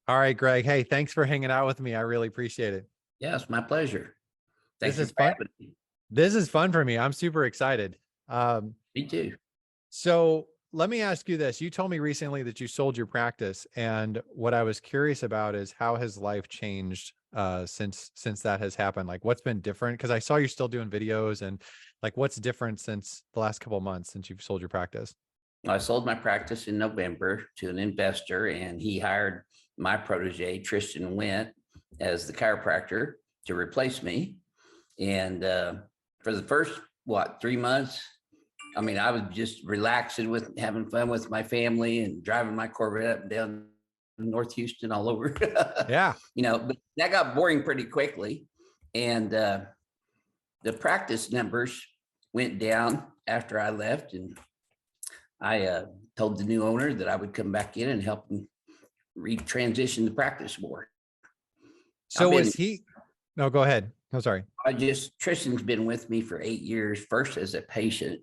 All right, Greg. Hey, thanks for hanging out with me. I really appreciate it. Yeah, it's my pleasure. This Thank you is for fun. having me. This is fun for me. I'm super excited. Um, Me too. so let me ask you this. You told me recently that you sold your practice, and what I was curious about is how has life changed since that has happened? Like what's been different? Because I saw you're still doing videos and like what's different since the last couple of months since you've sold your practice? I sold my practice in November to an investor, and he hired my protege, Tristan Wendt, as the chiropractor to replace me. And for the first, 3 months, I mean, I was just relaxing with having fun with my family and driving my Corvette up and down North Houston all over. Yeah. But that got boring pretty quickly. And the practice numbers went down after I left. And I told the new owner that I would come back in and help him retransition the practice more. So was he? No, go ahead. No, sorry. Tristan's been with me for 8 years, first as a patient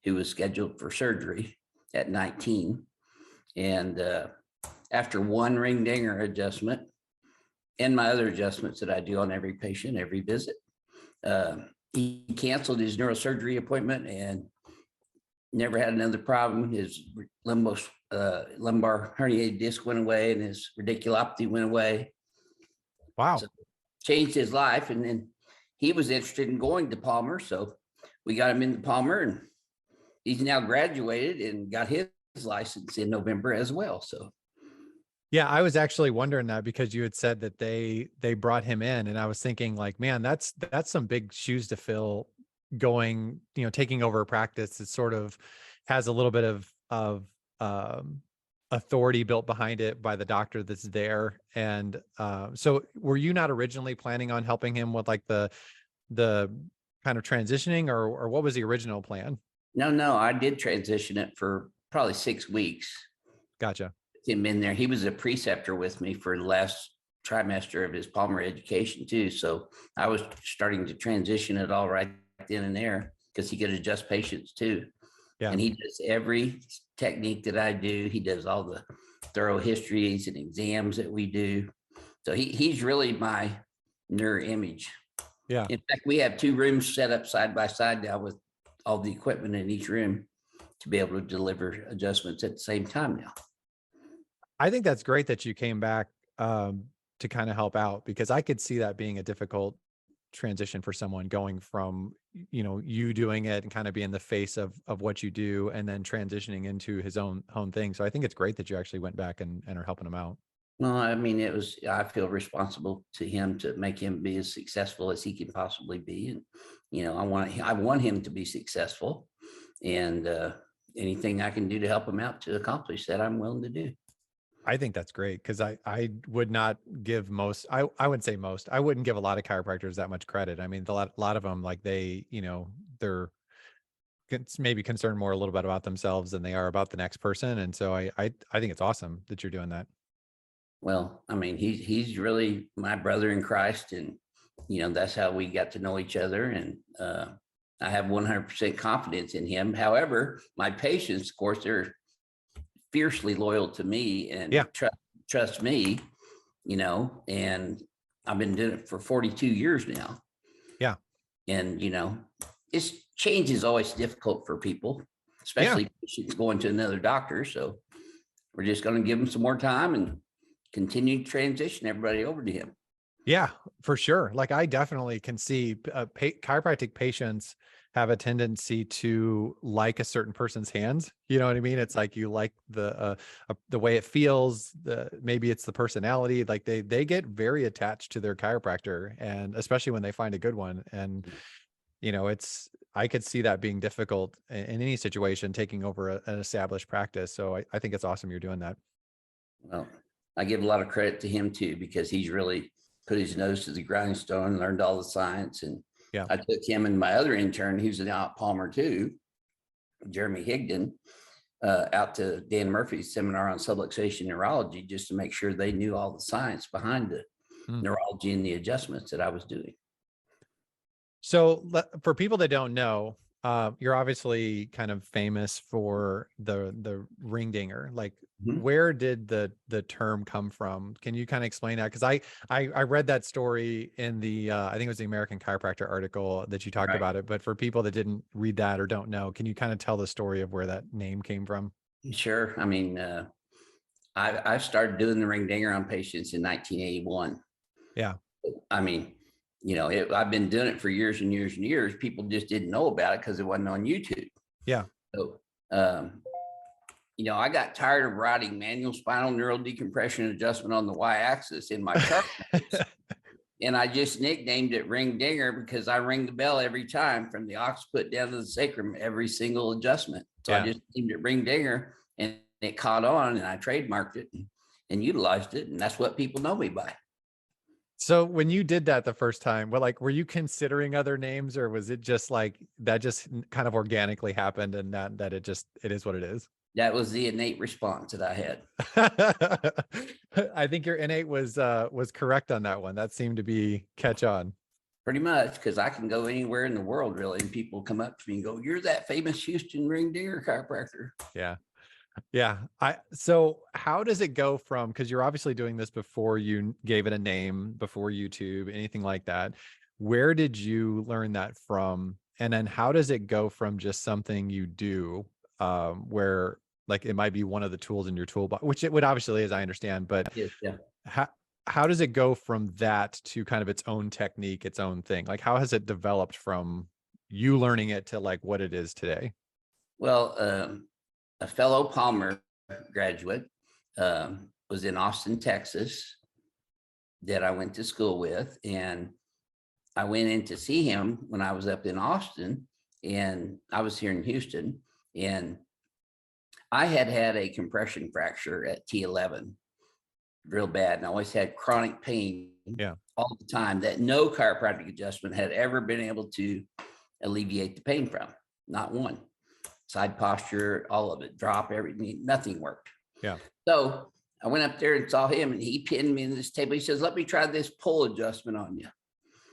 who was scheduled for surgery at 19. And after one ring dinger adjustment and my other adjustments that I do on every patient, every visit, he canceled his neurosurgery appointment and never had another problem. His lumbar herniated disc went away and his radiculopathy went away. Wow. So changed his life. And then he was interested in going to Palmer. So we got him into Palmer, and he's now graduated and got his license in November as well. So Yeah, I was actually wondering that because you had said that they brought him in, and I was thinking like, man, that's some big shoes to fill going, taking over a practice that sort of has a little bit of authority built behind it by the doctor that's there. And so were you not originally planning on helping him with like the kind of transitioning, or what was the original plan? no, I did transition it for probably 6 weeks. Gotcha. Him in there. He was a preceptor with me for the last trimester of his Palmer education too. So I was starting to transition it all right then and there because he could adjust patients too. Yeah. And he does every technique that I do. He does all the thorough histories and exams that we do. So he's really my mirror image. Yeah. In fact, we have 2 rooms set up side by side now with all the equipment in each room to be able to deliver adjustments at the same time now. I think that's great that you came back to kind of help out, because I could see that being a difficult transition for someone going from, you doing it and kind of being the face of what you do and then transitioning into his own thing. So I think it's great that you actually went back and are helping him out. No, I mean, I feel responsible to him to make him be as successful as he can possibly be. And, I want him to be successful, and anything I can do to help him out to accomplish that, I'm willing to do. I think that's great, because I would not give I would say most, I wouldn't give a lot of chiropractors that much credit. I mean, a lot of them, like they're maybe concerned more a little bit about themselves than they are about the next person. And so I think it's awesome that you're doing that. Well, I mean, he's really my brother in Christ, and that's how we got to know each other. And I have 100% confidence in him. However, my patients, of course, they're fiercely loyal to me and Yeah. trust me, and I've been doing it for 42 years now. Yeah. And, it's change is always difficult for people, Yeah. especially patients going to another doctor. So we're just going to give them some more time and continue to transition everybody over to him. Yeah, for sure. Like I definitely can see chiropractic patients have a tendency to like a certain person's hands. You know what I mean? It's like you like the way it feels. Maybe it's the personality. Like they get very attached to their chiropractor, and especially when they find a good one. And I could see that being difficult in any situation, taking over an established practice. So I think it's awesome you're doing that. Well, I give a lot of credit to him too, because he's really put his nose to the grindstone, learned all the science. And Yeah. I took him and my other intern, who's now at Palmer too, Jeremy Higdon, out to Dan Murphy's seminar on subluxation neurology, just to make sure they knew all the science behind the Mm. neurology and the adjustments that I was doing. So for people that don't know, you're obviously kind of famous for the ring dinger. Like, Mhm. where did the term come from? Can you kind of explain that? Because I read that story in the I think it was the American Chiropractor article that you talked Right. about it. But for people that didn't read that or don't know, can you kind of tell the story of where that name came from? Sure. I mean, I started doing the ring dinger on patients in 1981. Yeah. I mean, I've been doing it for years and years and years. People just didn't know about it because it wasn't on YouTube. Yeah. So, I got tired of writing manual spinal neural decompression adjustment on the y-axis in my chart notes, and I just nicknamed it ring dinger because I ring the bell every time from the occiput down to the sacrum, every single adjustment. So I Yeah. just named it ring dinger, and it caught on, and I trademarked it and utilized it, and that's what people know me by. So when you did that the first time, well, like, were you considering other names, or was it just like that just kind of organically happened and that it is what it is? That was the innate response that I had. I think your innate was correct on that one. That seemed to be catch on. Pretty much, because I can go anywhere in the world really, and people come up to me and go, "You're that famous Houston ring dinger chiropractor." Yeah. Yeah. So how does it go from, because you're obviously doing this before you gave it a name, before YouTube, anything like that. Where did you learn that from? And then how does it go from just something you do, where like it might be one of the tools in your toolbox, which it would obviously, as I understand, but Yes, yeah. how how does it go from that to kind of its own technique, its own thing? Like how has it developed from you learning it to like what it is today? Well, a fellow Palmer graduate was in Austin, Texas, that I went to school with, and I went in to see him when I was up in Austin, and I was here in Houston, and I had had a compression fracture at T11 real bad, and I always had chronic pain Yeah. all the time that no chiropractic adjustment had ever been able to alleviate the pain from. Not one. Side posture, all of it, drop, everything, nothing worked. Yeah. So I went up there and saw him, and he pinned me in this table. He says, "Let me try this pull adjustment on you."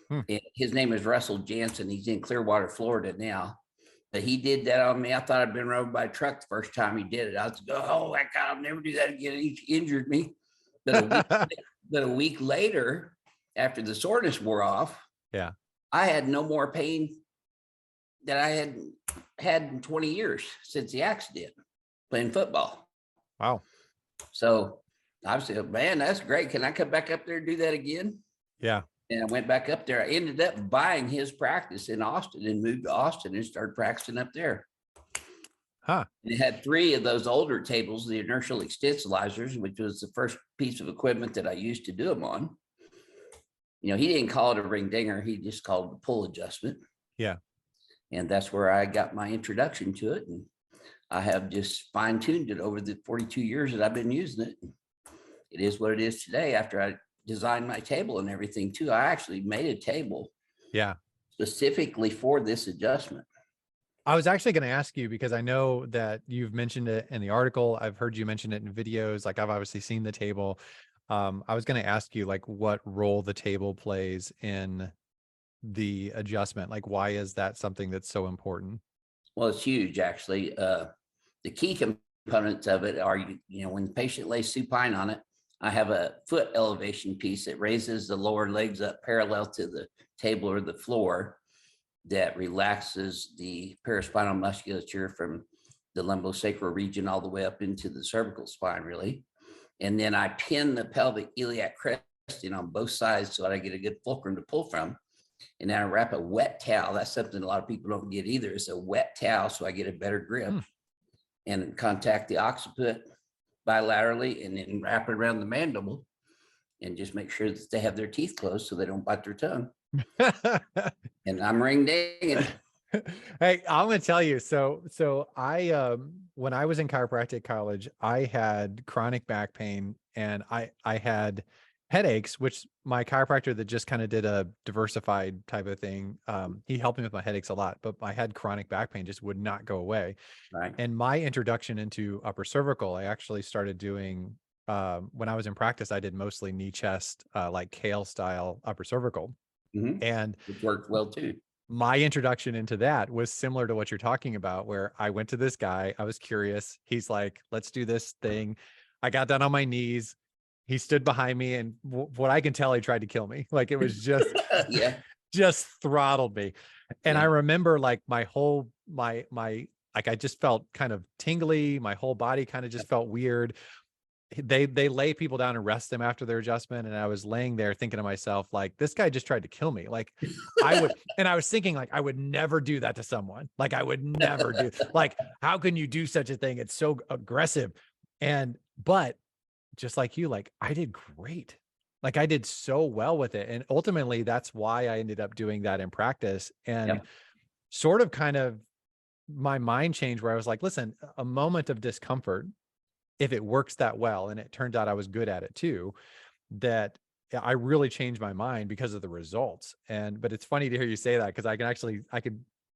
Hmm. And his name is Russell Jansen. He's in Clearwater, Florida now. But he did that on me. I thought I'd been run over by a truck the first time he did it. I was like, "Oh my God, I'll never do that again." He injured me. But a week later, after the soreness wore off, Yeah. I had no more pain that I had had in 20 years since the accident playing football. Wow. So I said, "Man, that's great. Can I come back up there and do that again?" Yeah. And I went back up there. I ended up buying his practice in Austin and moved to Austin and started practicing up there. Huh. And it had 3 of those older tables, the inertial extensibilizers, which was the first piece of equipment that I used to do them on. He didn't call it a ring dinger. He just called it a pull adjustment. Yeah. And that's where I got my introduction to it. And I have just fine tuned it over the 42 years that I've been using it. It is what it is today. After I designed my table and everything too, I actually made a table Yeah. specifically for this adjustment. I was actually going to ask you because I know that you've mentioned it in the article. I've heard you mention it in videos. Like I've obviously seen the table. I was going to ask you like what role the table plays in the adjustment. Like why is that something that's so important? Well, it's huge, actually. The key components of it are, when the patient lays supine on it, I have a foot elevation piece that raises the lower legs up parallel to the table or the floor that relaxes the paraspinal musculature from the lumbosacral region all the way up into the cervical spine, really. And then I pin the pelvic iliac crest in on both sides so that I get a good fulcrum to pull from. And then I wrap a wet towel. That's something a lot of people don't get either. It's a wet towel so I get a better grip and contact the occiput bilaterally and then wrap it around the mandible and just make sure that they have their teeth closed so they don't bite their tongue. And I'm ring dinging. Hey, I'm going to tell you. So I, when I was in chiropractic college, I had chronic back pain and I had headaches, which my chiropractor that just kind of did a diversified type of thing. He helped me with my headaches a lot, but I had chronic back pain just would not go away. Right. And my introduction into upper cervical, I actually started doing, when I was in practice, I did mostly knee chest, like kale style upper cervical. Mm-hmm. And Which worked well too. my introduction into that was similar to what you're talking about, where I went to this guy, I was curious. He's like, let's do this thing. I got down on my knees. He stood behind me, and what I can tell, he tried to kill me. Like, it was just, Yeah. just throttled me. And I Yeah. remember like my like, I just felt kind of tingly. My whole body kind of just felt weird. They lay people down and rest them after their adjustment, and I was laying there thinking to myself, like, this guy just tried to kill me. Like, and I was thinking, like, I would never do that to someone. Like, I would never do, like, how can you do such a thing? It's so aggressive. But just like you, like, I did great. Like, I did so well with it. And ultimately that's why I ended up doing that in practice, and Yep. sort of kind of my mind changed, where I was like, listen, a moment of discomfort, if it works that well, and it turned out I was good at it too, that I really changed my mind because of the results. But it's funny to hear you say that, because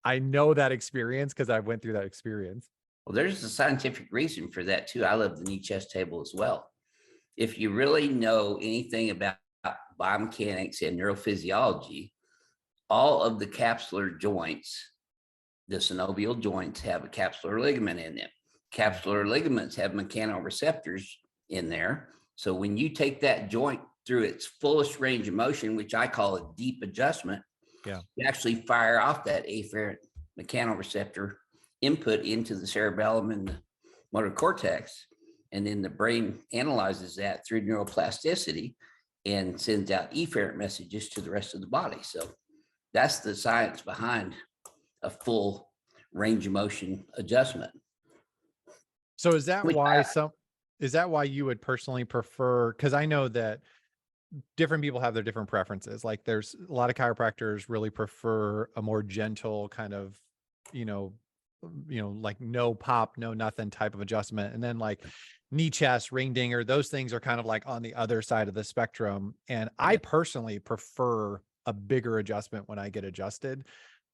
I know that experience, because I went through that experience. Well, there's a scientific reason for that too. I love the knee chest table as well. If you really know anything about biomechanics and neurophysiology, all of the capsular joints, the synovial joints, have a capsular ligament in them. Capsular ligaments have mechanoreceptors in there. So when you take that joint through its fullest range of motion, which I call a deep adjustment, Yeah. you actually fire off that afferent mechanoreceptor input into the cerebellum and the motor cortex. And then the brain analyzes that through neuroplasticity and sends out efferent messages to the rest of the body. So that's the science behind a full range of motion adjustment. So Which is that why you would personally prefer, because I know that different people have their different preferences. Like, there's a lot of chiropractors really prefer a more gentle kind of, you know, like no pop, no nothing type of adjustment. And then like knee chest, ring dinger, those things are kind of like on the other side of the spectrum. And I Yeah. personally prefer a bigger adjustment when I get adjusted.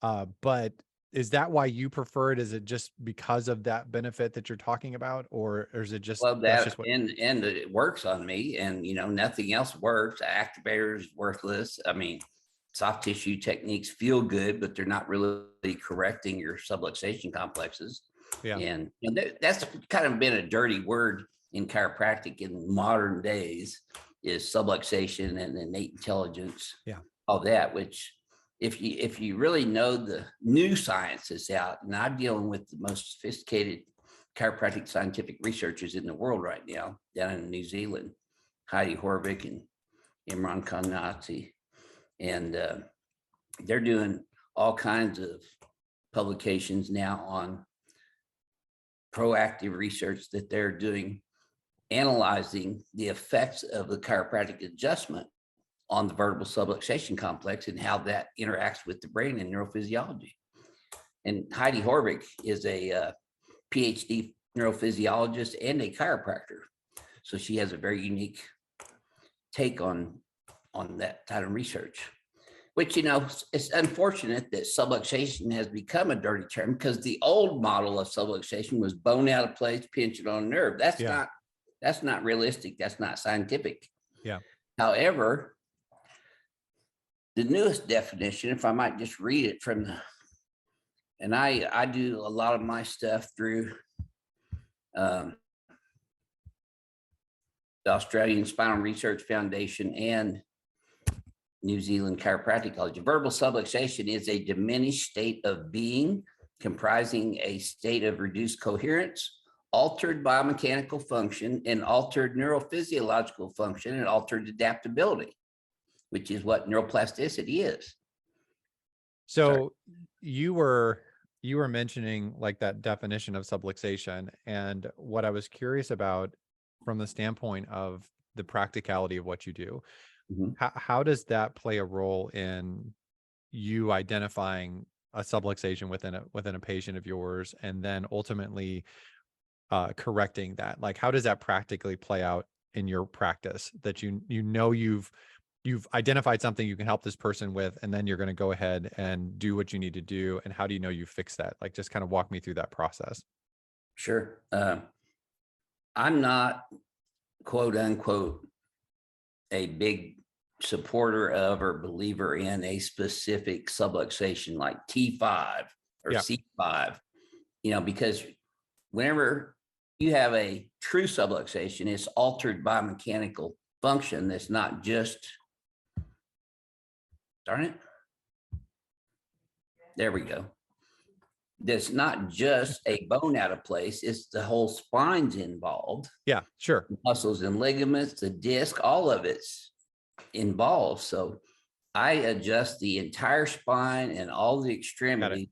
But is that why you prefer it? Is it just because of that benefit that you're talking about, or is it just, Well, that's that just what? and it works on me, and nothing else works. Activator is worthless. I mean, soft tissue techniques feel good, but they're not really correcting your subluxation complexes. Yeah. And that's kind of been a dirty word in chiropractic in modern days, is subluxation and innate intelligence, Yeah. all that. Which, if you really know the new science is out, and I'm dealing with the most sophisticated chiropractic scientific researchers in the world right now down in New Zealand, Heidi Horvick and Imran Khan Nazi. And they're doing all kinds of publications now on proactive research that they're doing, analyzing the effects of the chiropractic adjustment on the vertebral subluxation complex and how that interacts with the brain and neurophysiology. And Heidi Horvick is a PhD neurophysiologist and a chiropractor. So she has a very unique take on that kind of research, which, it's unfortunate that subluxation has become a dirty term, because the old model of subluxation was bone out of place, pinching on a nerve. Yeah. That's not realistic. That's not scientific. Yeah. However, the newest definition, if I might just read it and I do a lot of my stuff through the Australian Spinal Research Foundation and New Zealand Chiropractic College. Verbal subluxation is a diminished state of being comprising a state of reduced coherence, altered biomechanical function, and altered neurophysiological function, and altered adaptability, which is what neuroplasticity is. So you were mentioning like that definition of subluxation, and what I was curious about from the standpoint of the practicality of what you do, Mhm. how does that play a role in you identifying a subluxation within a patient of yours, and then ultimately correcting that? Like, how does that practically play out in your practice, that you've identified something you can help this person with, and then you're going to go ahead and do what you need to do? And how do you know you fix that? Like, just kind of walk me through that process. Sure. I'm not, quote unquote, a big supporter of or believer in a specific subluxation like T5 or Yeah. C5, because whenever you have a true subluxation, it's altered by mechanical function that's not just, darn it, there we go. That's not just a bone out of place, it's the whole spine's involved. Yeah, sure. Muscles and ligaments, the disc, all of it's involved. So I adjust the entire spine and all the extremities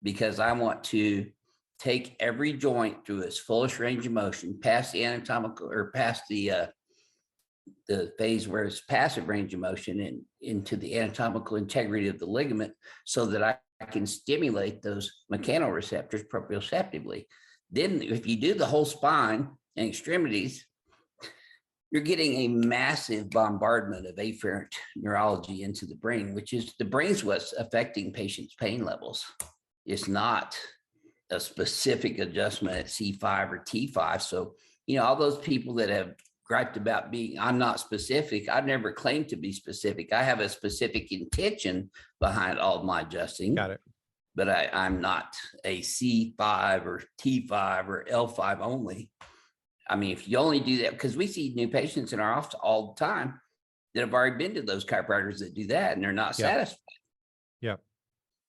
because I want to take every joint through its fullest range of motion, past the anatomical or past the phase where it's passive range of motion and into the anatomical integrity of the ligament, so that I can stimulate those mechanoreceptors proprioceptively. Then if you do the whole spine and extremities, you're getting a massive bombardment of afferent neurology into the brain, which is the brain's what's affecting patients' pain levels. It's not a specific adjustment at C5 or T5. So, all those people that have griped about I'm not specific. I've never claimed to be specific. I have a specific intention behind all of my adjusting. Got it. But I'm not a C5 or T5 or L5 only. I mean, if you only do that, because we see new patients in our office all the time that have already been to those chiropractors that do that, and they're not satisfied. Yeah.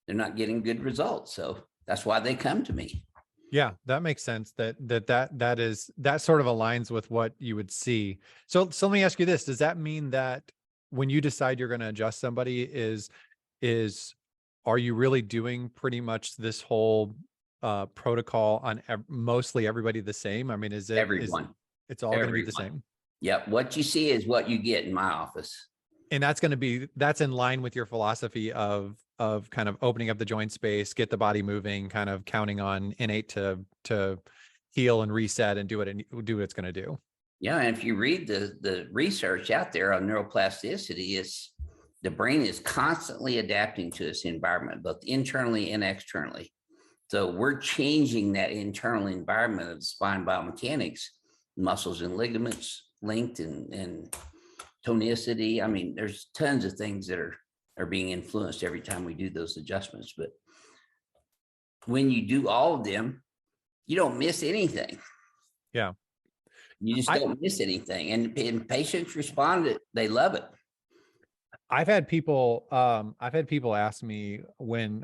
They're not getting good results. So that's why they come to me. Yeah, that makes sense. That sort of aligns with what you would see. So let me ask you this. Does that mean that when you decide you're going to adjust somebody, are you really doing pretty much this whole protocol on mostly everybody the same? I mean, Everyone? It's all going to be the same? Yep. What you see is what you get in my office. And that's in line with your philosophy of kind of opening up the joint space, get the body moving, kind of counting on innate to heal and reset and do what it's going to do. Yeah. And if you read the research out there on neuroplasticity, the brain is constantly adapting to its environment, both internally and externally. So we're changing that internal environment of the spine biomechanics, muscles and ligaments, length and tonicity. I mean, there's tons of things that are being influenced every time we do those adjustments. But when you do all of them, you don't miss anything. Yeah. You just don't miss anything. And patients respond, they love it. I've had people ask me when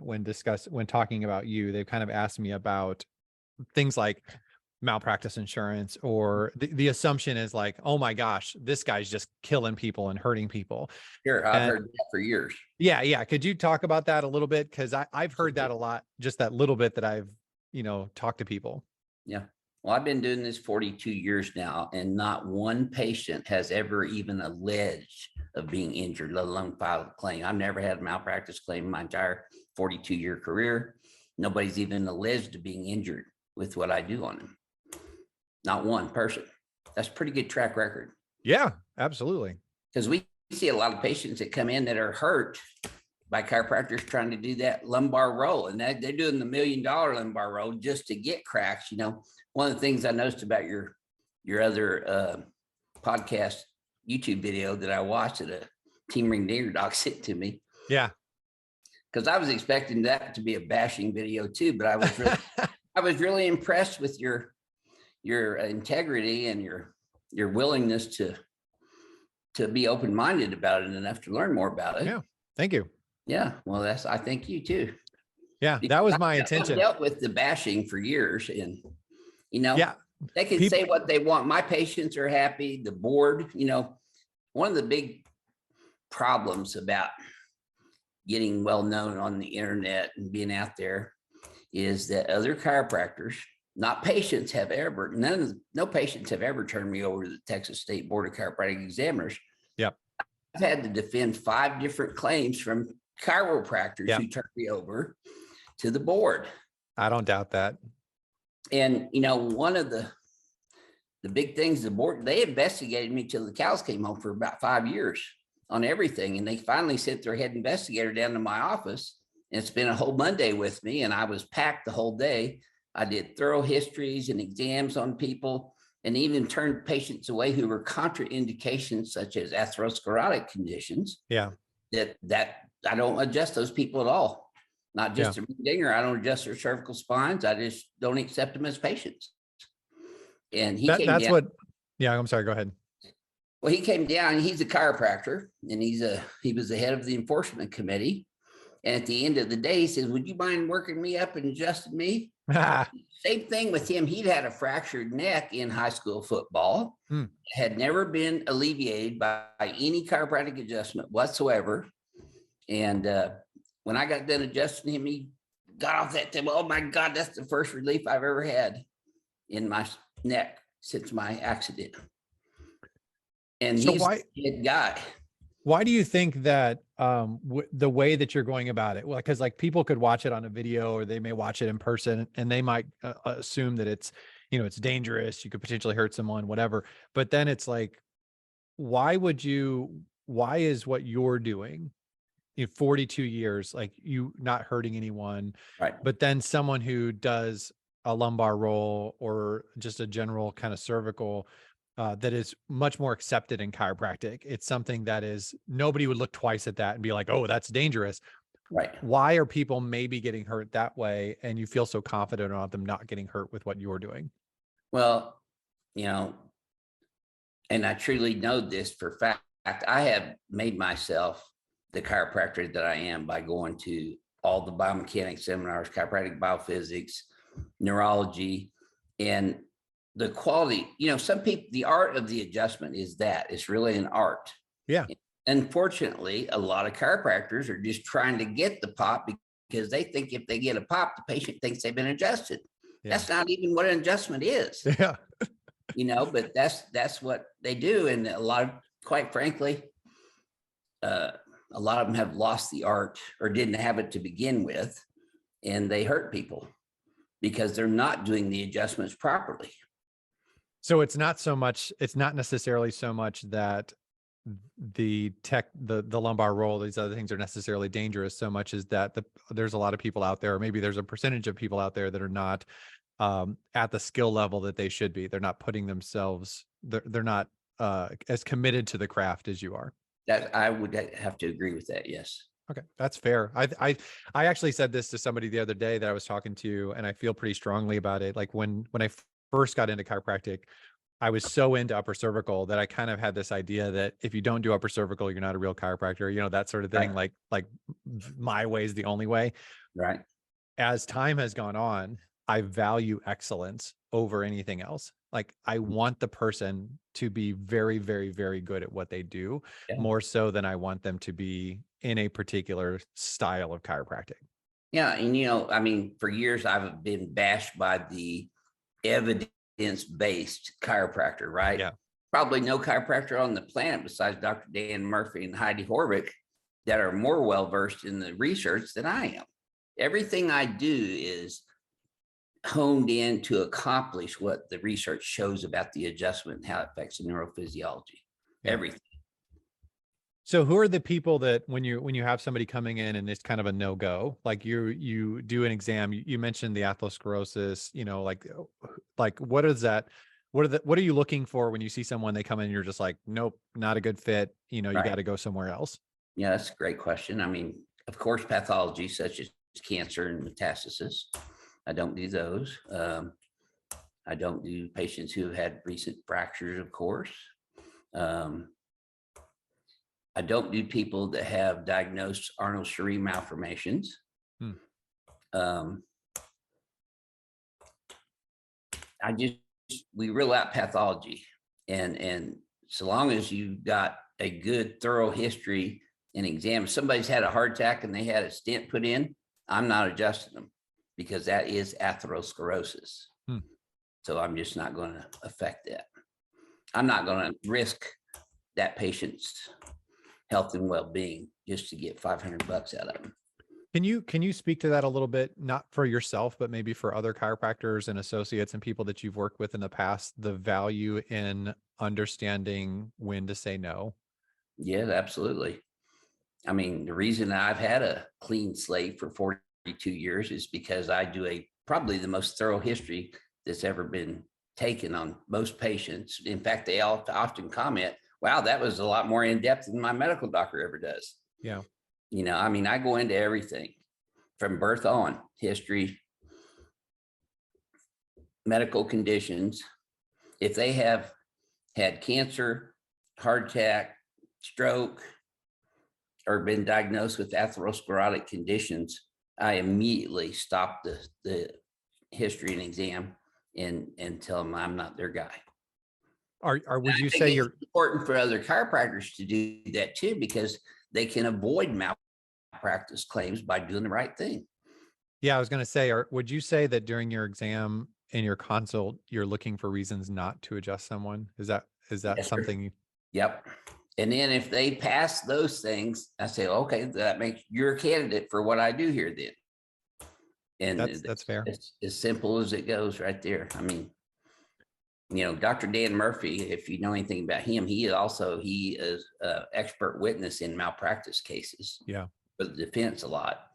talking about you, they've kind of asked me about things like malpractice insurance, or the assumption is like, oh my gosh, this guy's just killing people and hurting people. Sure. I've heard that for years. Yeah. Yeah. Could you talk about that a little bit? Cause I've heard that a lot, just that little bit that I've, talked to people. Yeah. Well, I've been doing this 42 years now, and not one patient has ever even alleged of being injured, let alone filed a claim. I've never had a malpractice claim in my entire 42-year career. Nobody's even alleged of being injured with what I do on them. Not one person. That's a pretty good track record. Yeah, absolutely. Because we see a lot of patients that come in that are hurt by chiropractors trying to do that lumbar roll, and they're doing the $1 million lumbar roll just to get cracks. One of the things I noticed about your other podcast YouTube video that I watched that a team ring dinger doc sent to me. Yeah. Because I was expecting that to be a bashing video too, but I was really impressed with your integrity and your willingness to be open-minded about it enough to learn more about it. Yeah. Thank you. Yeah. Well, I thank you too. Yeah. That was my intention. I've dealt with the bashing for years, and yeah, they can say what they want. My patients are happy. The board, one of the big problems about getting well known on the internet and being out there is that other chiropractors, no patients have ever turned me over to the Texas State Board of Chiropractic Examiners. Yep. I've had to defend 5 different claims from chiropractors who turned me over to the board. I don't doubt that. And, one of the big things, the board, they investigated me till the cows came home for about 5 years on everything. And they finally sent their head investigator down to my office, and spent a whole Monday with me. And I was packed the whole day. I did thorough histories and exams on people. and even turned patients away who were contraindications such as atherosclerotic conditions. Yeah. That I don't adjust those people at all. Not just Yeah. a dinger. I don't adjust their cervical spines. I just don't accept them as patients. And he came That's down. what, yeah, I'm sorry, go ahead. Well, he came down, he's a chiropractor, and he was the head of the enforcement committee. And at the end of the day, he says, would you mind working me up and adjusting me? Same thing with him. He'd had a fractured neck in high school football, had never been alleviated by any chiropractic adjustment whatsoever. And when I got done adjusting him, he got off that table. Oh my God, that's the first relief I've ever had in my neck since my accident. And So he's a good guy. Why do you think that the way that you're going about it? Well, because like people could watch it on a video, or they may watch it in person, and they might assume that it's, you know, it's dangerous. You could potentially hurt someone, whatever. But then it's like, why is what you're doing in 42 years, like you not hurting anyone, Right. but then someone who does a lumbar roll or just a general kind of cervical, that is much more accepted in chiropractic. It's something that is, nobody would look twice at that and be like, oh, that's dangerous. Right. Why are people maybe getting hurt that way, and you feel so confident about them not getting hurt with what you're doing? Well, you know, and I truly know this for fact, I have made myself the chiropractor that I am by going to all the biomechanics seminars, chiropractic BioPhysics, neurology, and the quality. You know, some people, the art of the adjustment is that it's really an art. Yeah. Unfortunately, a lot of chiropractors are just trying to get the pop because they think if they get a pop, the patient thinks they've been adjusted. Yeah. That's not even what an adjustment is. Yeah. You know, but that's what they do. And a lot of, quite frankly, a lot of them have lost the art or didn't have it to begin with, and they hurt people because they're not doing the adjustments properly. So it's not necessarily so much that the lumbar roll, these other things are necessarily dangerous, so much as that there's a lot of people out there, or maybe there's a percentage of people out there that are not at the skill level that they should be. They're not putting themselves, they're not as committed to the craft as you are. That I would have to agree with that. Yes. Okay. That's fair. I actually said this to somebody the other day that I was talking to, and I feel pretty strongly about it. Like when I first got into chiropractic, I was so into upper cervical that I kind of had this idea that if you don't do upper cervical, you're not a real chiropractor, you know, that sort of thing. Right. Like my way is the only way. Right. As time has gone on, I value excellence over anything else. Like I want the person to be very, very, very good at what they do, more so than I want them to be in a particular style of chiropractic. Yeah. And, you know, I mean, for years I've been bashed by the evidence-based chiropractor, right? Yeah. Probably no chiropractor on the planet besides Dr. Dan Murphy and Heidi Horvick that are more well-versed in the research than I am. Everything I do is honed in to accomplish what the research shows about the adjustment and how it affects the neurophysiology. Yeah. Everything. So who are the people that when you have somebody coming in and it's kind of a no-go, like you do an exam, you mentioned the atherosclerosis, you know, like what is that? What are you looking for when you see someone, they come in and you're just like, nope, not a good fit, you know, you got to go somewhere else? Yeah, that's a great question. I mean, of course, pathology such as cancer and metastasis, I don't do those. I don't do patients who have had recent fractures, of course. I don't do people that have diagnosed Arnold-Chiari malformations. We rule out pathology. And so long as you've got a good, thorough history and exam, if somebody's had a heart attack and they had a stent put in, I'm not adjusting them because that is atherosclerosis. So I'm just not going to affect that. I'm not going to risk that patient's health and well-being just to get $500 out of them. Can you speak to that a little bit, not for yourself, but maybe for other chiropractors and associates and people that you've worked with in the past, the value in understanding when to say no? Yeah, absolutely. I mean, the reason I've had a clean slate for 42 years is because I do probably the most thorough history that's ever been taken on most patients. In fact, they all often comment, wow, that was a lot more in depth than my medical doctor ever does. Yeah. You know, I mean, I go into everything from birth on, history, medical conditions. If they have had cancer, heart attack, stroke, or been diagnosed with atherosclerotic conditions, I immediately stop the history and exam and tell them I'm not their guy. Would you say you're important for other chiropractors to do that too, because they can avoid malpractice claims by doing the right thing. Yeah, I was going to say, would you say that during your exam and your consult, you're looking for reasons not to adjust someone? Is that Yes, something sir. Yep. And then if they pass those things, I say, okay, that makes you're a candidate for what I do here then. And that's fair. It's as simple as it goes right there. I mean, you know, Dr. Dan Murphy, if you know anything about him, he is an expert witness in malpractice cases. Yeah. For the defense a lot.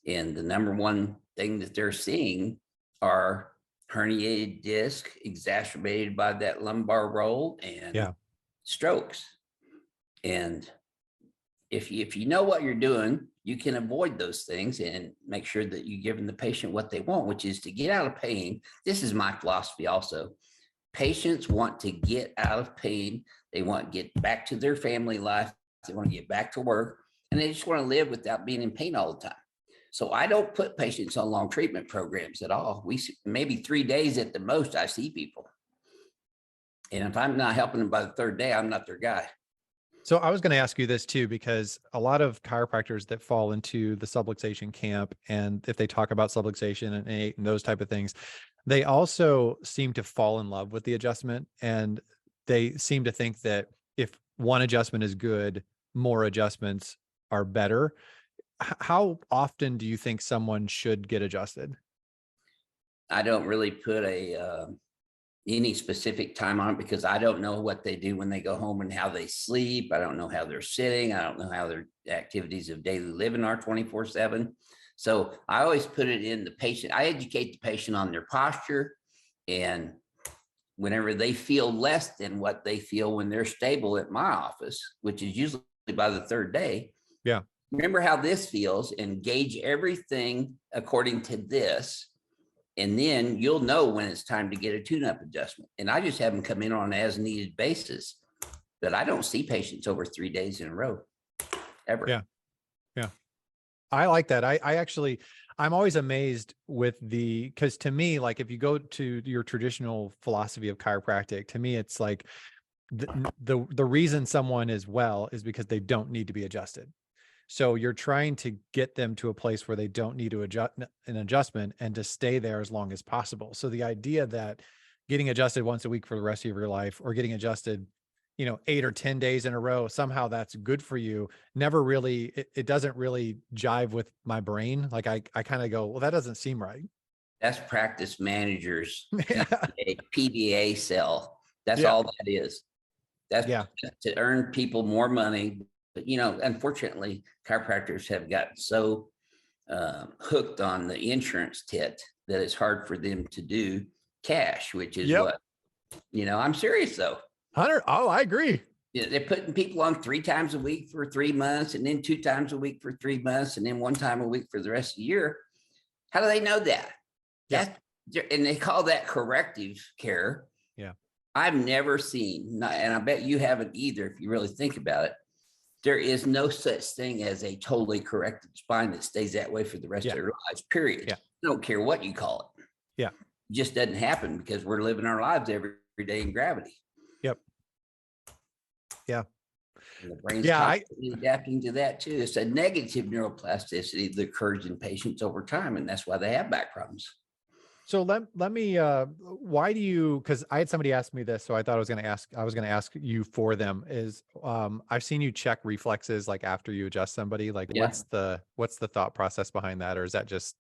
And the number one thing that they're seeing are herniated disc exacerbated by that lumbar roll and strokes. And if you know what you're doing, you can avoid those things and make sure that you're giving the patient what they want, which is to get out of pain. This is my philosophy also. Patients want to get out of pain. They want to get back to their family life. They want to get back to work, and they just want to live without being in pain all the time. So I don't put patients on long treatment programs at all. Maybe 3 days at the most, I see people. And if I'm not helping them by the third day, I'm not their guy. So I was going to ask you this too, because a lot of chiropractors that fall into the subluxation camp, and if they talk about subluxation and those type of things, they also seem to fall in love with the adjustment. And they seem to think that if one adjustment is good, more adjustments are better. How often do you think someone should get adjusted? I don't really put any specific time on it because I don't know what they do when they go home and how they sleep. I don't know how they're sitting. I don't know how their activities of daily living are 24/7. So I always put it in the patient. I educate the patient on their posture, and whenever they feel less than what they feel when they're stable at my office, which is usually by the third day. Yeah. Remember how this feels and gauge everything according to this. And then you'll know when it's time to get a tune-up adjustment. And I just have them come in on an as-needed basis. But I don't see patients over 3 days in a row, ever. Yeah. Yeah. I like that. I'm always amazed with because to me, like if you go to your traditional philosophy of chiropractic, to me, it's like the reason someone is well is because they don't need to be adjusted. So you're trying to get them to a place where they don't need to adjust an adjustment and to stay there as long as possible. So the idea that getting adjusted once a week for the rest of your life, or getting adjusted, 8 or 10 days in a row, somehow that's good for you. Never really, it doesn't really jive with my brain. Like I kind of go, well, that doesn't seem right. That's practice managers, PBA sell. That's all that is. That's to earn people more money. But, unfortunately, chiropractors have gotten so hooked on the insurance tit that it's hard for them to do cash, which is what, I'm serious though. Hunter, I agree. Yeah, they're putting people on 3 times a week for 3 months, and then 2 times a week for 3 months, and then 1 time a week for the rest of the year. How do they know that? Yeah. And they call that corrective care. Yeah. I've never seen, and I bet you haven't either, if you really think about it, there is no such thing as a totally corrected spine that stays that way for the rest of their lives, period. Yeah. I don't care what you call it. Yeah. It just doesn't happen because we're living our lives every day in gravity. Yep. Yeah. And the brain's constantly adapting to that too. It's a negative neuroplasticity that occurs in patients over time, and that's why they have back problems. So let me, why do you, because I had somebody ask me this, so I thought I was going to ask you for them is, I've seen you check reflexes like after you adjust somebody, like what's the thought process behind that? Or is that just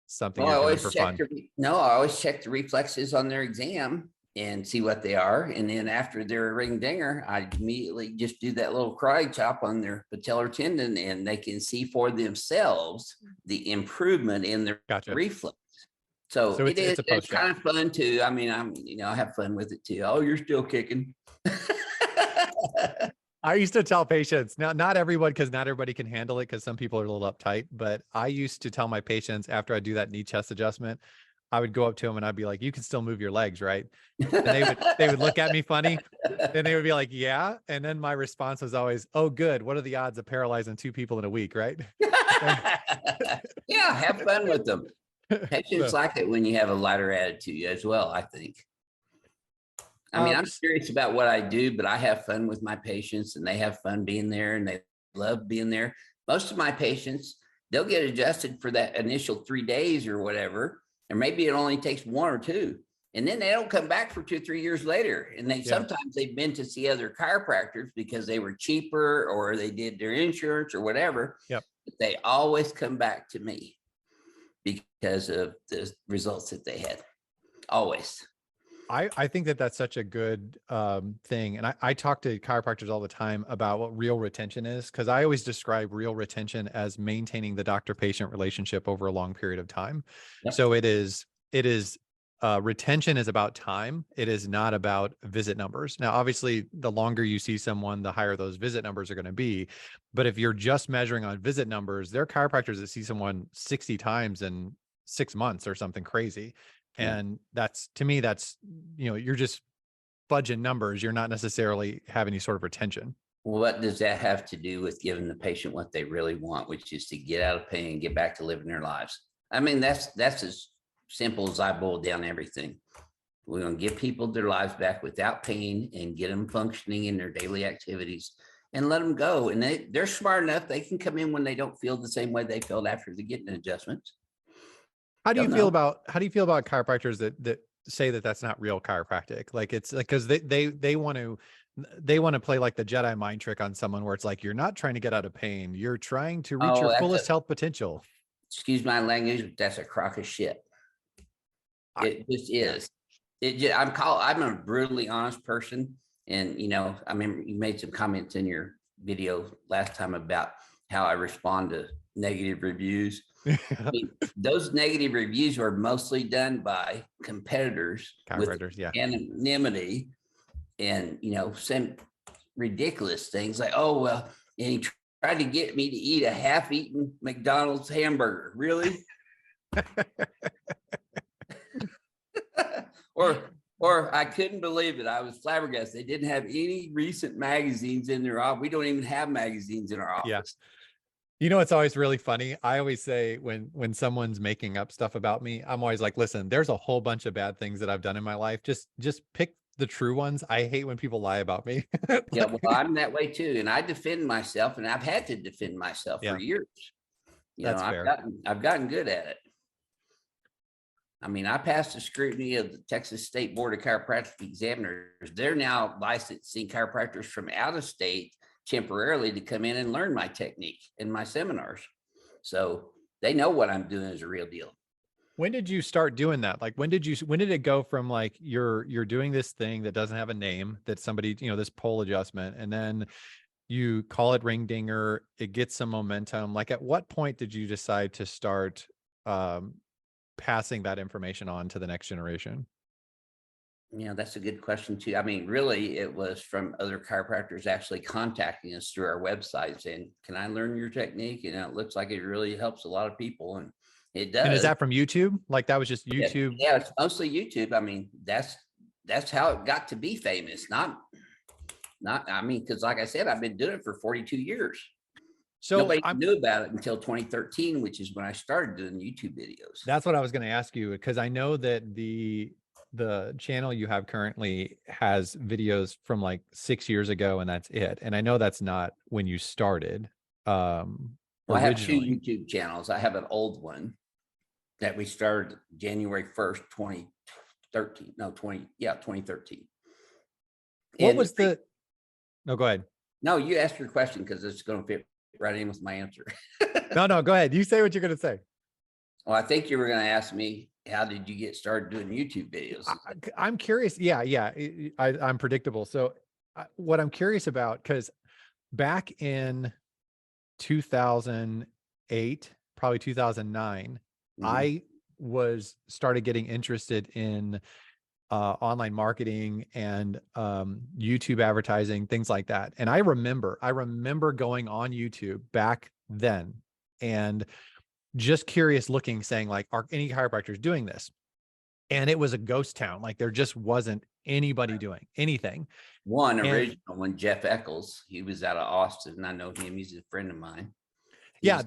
something you're doing for fun? I always check the reflexes on their exam and see what they are. And then after they're a ring dinger, I immediately just do that little karate chop on their patellar tendon, and they can see for themselves the improvement in their reflex. So So it is, it's a it's post kind shot. of fun too. I mean, I have fun with it too. Oh, you're still kicking. I used to tell patients, now not everyone, because not everybody can handle it, because some people are a little uptight, but I used to tell my patients after I do that knee chest adjustment, I would go up to them and I'd be like, you can still move your legs, right? And they would look at me funny, and they would be like, yeah. And then my response was always, oh, good. What are the odds of paralyzing 2 people in a week, right? Yeah, have fun with them. Patients So, like it when you have a lighter attitude as well, I think. I mean, I'm s- serious about what I do, but I have fun with my patients and they have fun being there and they love being there. Most of my patients, they'll get adjusted for that initial 3 days or whatever, or maybe it only takes 1 or 2. And then they don't come back for 2 or 3 years later. And they yeah. sometimes they've been to see other chiropractors because they were cheaper or they did their insurance or whatever. Yep. But they always come back to me because of the results that they had. Always. I think that that's such a good thing. And I talk to chiropractors all the time about what real retention is, because I always describe real retention as maintaining the doctor-patient relationship over a long period of time. Yep. So it is retention is about time. It is not about visit numbers. Now, obviously, the longer you see someone, the higher those visit numbers are going to be. But if you're just measuring on visit numbers, there are chiropractors that see someone 60 times in 6 months or something crazy. Yeah. And that's, to me, that's, you're just fudging numbers. You're not necessarily have any sort of retention. Well, what does that have to do with giving the patient what they really want, which is to get out of pain and get back to living their lives? I mean, that's as simple as I boil down everything. We're going to give people their lives back without pain and get them functioning in their daily activities and let them go. And they're smart enough. They can come in when they don't feel the same way they felt after they get an adjustment. How do you Don't feel know. about chiropractors that say that that's not real chiropractic? Like, it's like, because they want to play like the Jedi mind trick on someone, where it's like, you're not trying to get out of pain. You're trying to reach Oh, your that's fullest health potential. excuse my language, but that's a crock of shit. I, It just yeah. is. I'm a brutally honest person. And, I mean, you made some comments in your video last time about how I respond to negative reviews. I mean, those negative reviews were mostly done by competitors with Chiropractors, yeah. anonymity and, some ridiculous things like, oh, well, and he tried to get me to eat a half-eaten McDonald's hamburger. Really? Or I couldn't believe it. I was flabbergasted. They didn't have any recent magazines in their office. We don't even have magazines in our office. Yeah. It's always really funny. I always say, when someone's making up stuff about me, I'm always like, listen, there's a whole bunch of bad things that I've done in my life. Just pick the true ones. I hate when people lie about me. Yeah, well, I'm that way too. And I defend myself, and I've had to defend myself for Yeah, years. that's fair. I've gotten good at it. I mean, I passed the scrutiny of the Texas State Board of Chiropractic Examiners. They're now licensing chiropractors from out of state temporarily to come in and learn my technique in my seminars. So they know what I'm doing is a real deal. When did you start doing that? Like, when did it go from, like, you're doing this thing that doesn't have a name, that somebody, this pole adjustment, and then you call it ring dinger, it gets some momentum. Like, at what point did you decide to start passing that information on to the next generation? Yeah, that's a good question too. I mean, really, it was from other chiropractors actually contacting us through our website saying, "Can I learn your technique?" And it looks like it really helps a lot of people, and it And is does. that from YouTube? Like, that was just Yeah, YouTube? yeah, it's mostly YouTube. I mean, that's how it got to be famous. Not. I mean, because like I said, I've been doing it for 42 years. So Nobody knew about it until 2013, which is when I started doing YouTube videos. that's what I was going to ask you, because I know that the channel you have currently has videos from like 6 years ago, and that's it. And I know that's not when you started Well, I have two originally. YouTube channels. I have an old one that we started January 1st, 2013. No, 2013. What And was the No, go ahead. no, you ask your question because it's going to fit right in with my answer. No, go ahead. You say what you're going to say. Well, I think you were going to ask me, how did you get started doing YouTube videos? I'm curious. Yeah. I'm predictable. So what I'm curious about, because back in 2008, probably 2009, Mhm. I started getting interested in online marketing and YouTube advertising, things like that. And I remember going on YouTube back then and just curious looking, saying like, are any chiropractors doing this? And it was a ghost town. Like there just wasn't anybody doing anything. One And original one, Jeff Eccles, he was out of Austin. I know him. He's a friend of mine. yeah,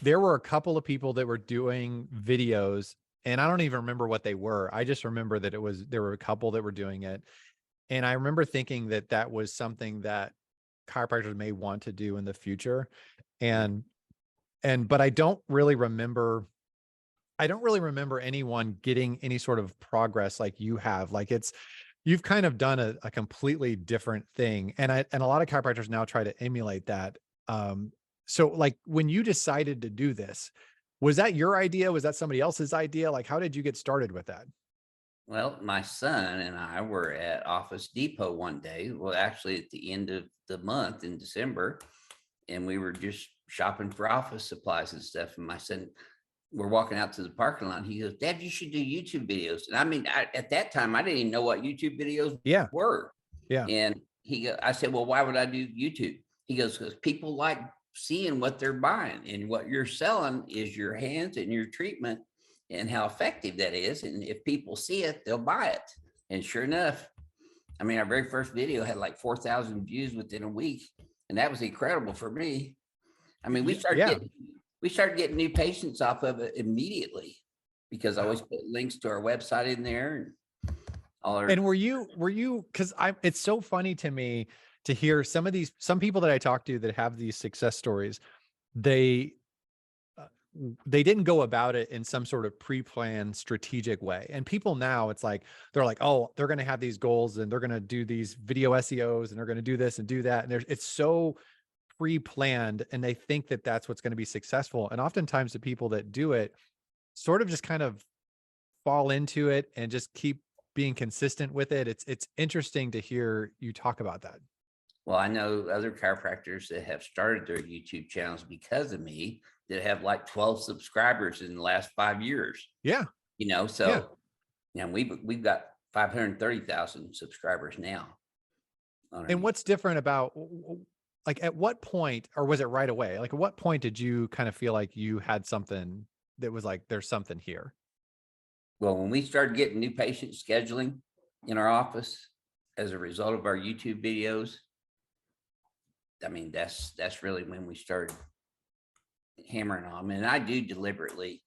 there were a couple of people that were doing videos, and I don't even remember what they were. I just remember that there were a couple that were doing it. And I remember thinking that that was something that chiropractors may want to do in the future. But I don't really remember anyone getting any sort of progress like you have. Like you've kind of done a completely different thing. And a lot of chiropractors now try to emulate that. So like when you decided to do this, was that your idea? Was that somebody else's idea? Like, how did you get started with that? Well, my son and I were at Office Depot one day. Well, actually at the end of the month in December, and we were just shopping for office supplies and stuff. And my son, we're walking out to the parking lot. He goes, "Dad, you should do YouTube videos." And I mean, at that time, I didn't even know what YouTube videos were. Yeah. And I said, "Well, why would I do YouTube?" He goes, "Because people like seeing what they're buying, and what you're selling is your hands and your treatment and how effective that is. And if people see it, they'll buy it." And sure enough, I mean, our very first video had like 4,000 views within a week. And that was incredible for me. I mean, we started getting new patients off of it immediately, because I always put links to our website in there. And were you, cause it's so funny to me to hear some people that I talk to that have these success stories, they didn't go about it in some sort of pre-planned strategic way. And people now, it's like, they're like, oh, they're going to have these goals and they're going to do these video SEOs and they're going to do this and do that. And it's so pre-planned, and they think that that's what's going to be successful. And oftentimes the people that do it sort of just kind of fall into it and just keep being consistent with it. It's interesting to hear you talk about that. Well, I know other chiropractors that have started their YouTube channels because of me that have like 12 subscribers in the last 5 years. Yeah. So we've got 530,000 subscribers now. And what's different about, like, at what point, or was it right away? Like, at what point did you kind of feel like you had something that was like, there's something here? Well, when we started getting new patient scheduling in our office as a result of our YouTube videos, I mean, that's really when we started hammering on them. And I do deliberately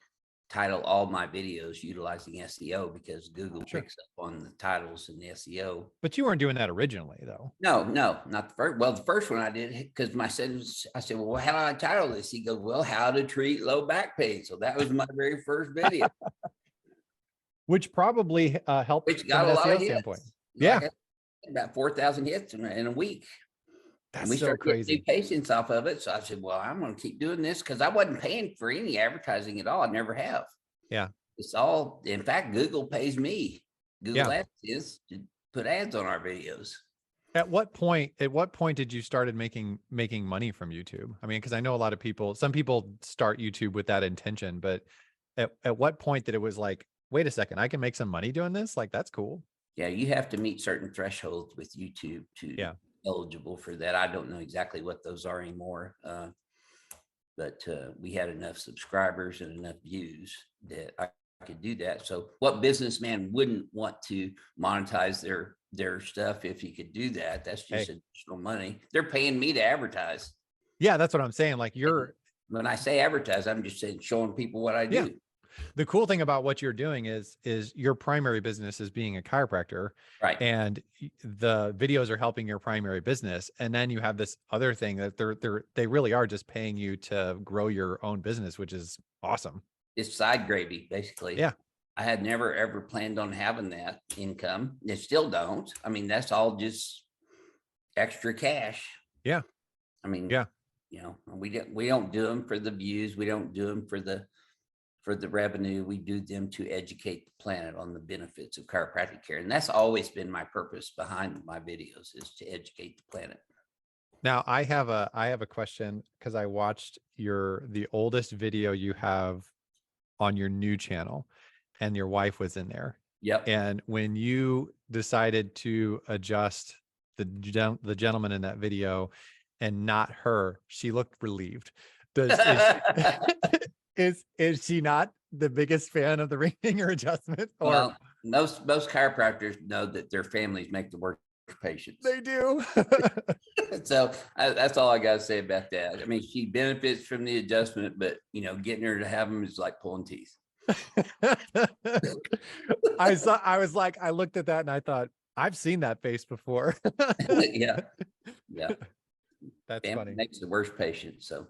title all my videos utilizing SEO, because Google picks up on the titles and the SEO. But you weren't doing that originally, though. No, not the first. Well, the first one I did, because I said, "Well, how do I title this?" He goes, "Well, how to treat low back pain." So that was my very first video. Which probably helped Which got a lot of hits. Standpoint. Like about 4,000 hits in a week. That's and we so started crazy. getting new patients off of it. So I said, "Well, I'm going to keep doing this," because I wasn't paying for any advertising at all. I never have. Yeah. It's all, in fact, Google pays me. Google Ads is to put ads on our videos. At what point did you started making money from YouTube? I mean, because I know a lot of some people start YouTube with that intention, but at what point that it was like, wait a second, I can make some money doing this? Like, that's cool. Yeah, you have to meet certain thresholds with YouTube to be eligible for that. I don't know exactly what those are anymore. But we had enough subscribers and enough views that I could do that. So what businessman wouldn't want to monetize their stuff if he could do that? That's just additional money. They're paying me to advertise. Yeah, that's what I'm saying. Like, when I say advertise, I'm just saying showing people what I do. Yeah. The cool thing about what you're doing is your primary business is being a chiropractor, right? And the videos are helping your primary business. And then you have this other thing that they really are just paying you to grow your own business, which is awesome. It's side gravy, basically. Yeah. I had never, ever planned on having that income. They still don't. I mean, that's all just extra cash. Yeah. I mean, we don't do them for the views. We don't do them for the revenue. We do them to educate the planet on the benefits of chiropractic care. And that's always been my purpose behind my videos, is to educate the planet. Now I have a question, because I watched the oldest video you have on your new channel, and your wife was in there. Yep. And when you decided to adjust the gentleman in that video and not her, she looked relieved. Is she not the biggest fan of the ring finger adjustment? Or Well, most chiropractors know that their families make the worst patients. they do. So that's all I got to say about that. I mean, she benefits from the adjustment, but getting her to have them is like pulling teeth. I looked at that and I thought, I've seen that face before. Yeah. That's funny. Makes the worst patient. So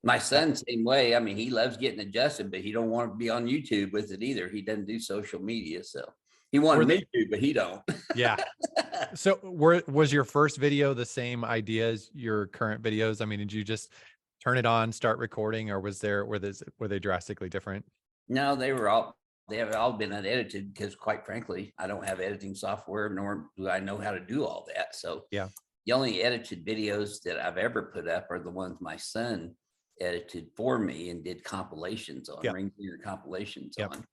my son, same way. I mean, he loves getting adjusted, but he don't want to be on YouTube with it either. He doesn't do social media. So he wanted me to, but he don't. Yeah. So was your first video the same idea as your current videos? I mean, did you just turn it on, start recording, or were they drastically different? No, they have all been unedited because, quite frankly, I don't have editing software, nor do I know how to do all that. So yeah, the only edited videos that I've ever put up are the ones my son edited for me and did compilations on, ring finger compilations on.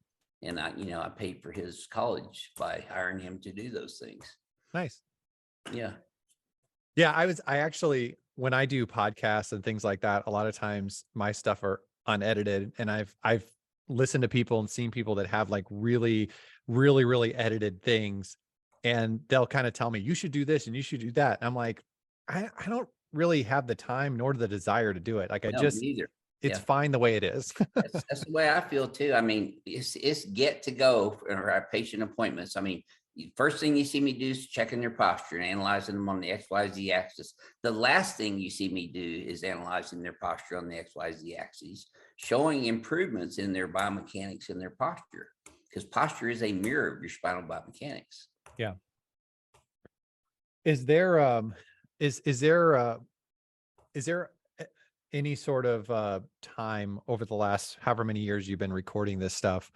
And I paid for his college by hiring him to do those things. Nice. Yeah. Yeah. I actually, when I do podcasts and things like that, a lot of times my stuff are unedited, and I've listened to people and seen people that have like really, really, really edited things, and they'll kind of tell me, you should do this and you should do that. And I'm like, I don't really have the time nor the desire to do it. Like it's fine the way it is. That's the way I feel too. I mean, it's get to go for our patient appointments. I mean, first thing you see me do is checking their posture and analyzing them on the XYZ axis. The last thing you see me do is analyzing their posture on the XYZ axis, showing improvements in their biomechanics and their posture, because posture is a mirror of your spinal biomechanics. Yeah. Is there any sort of time over the last however many years you've been recording this stuff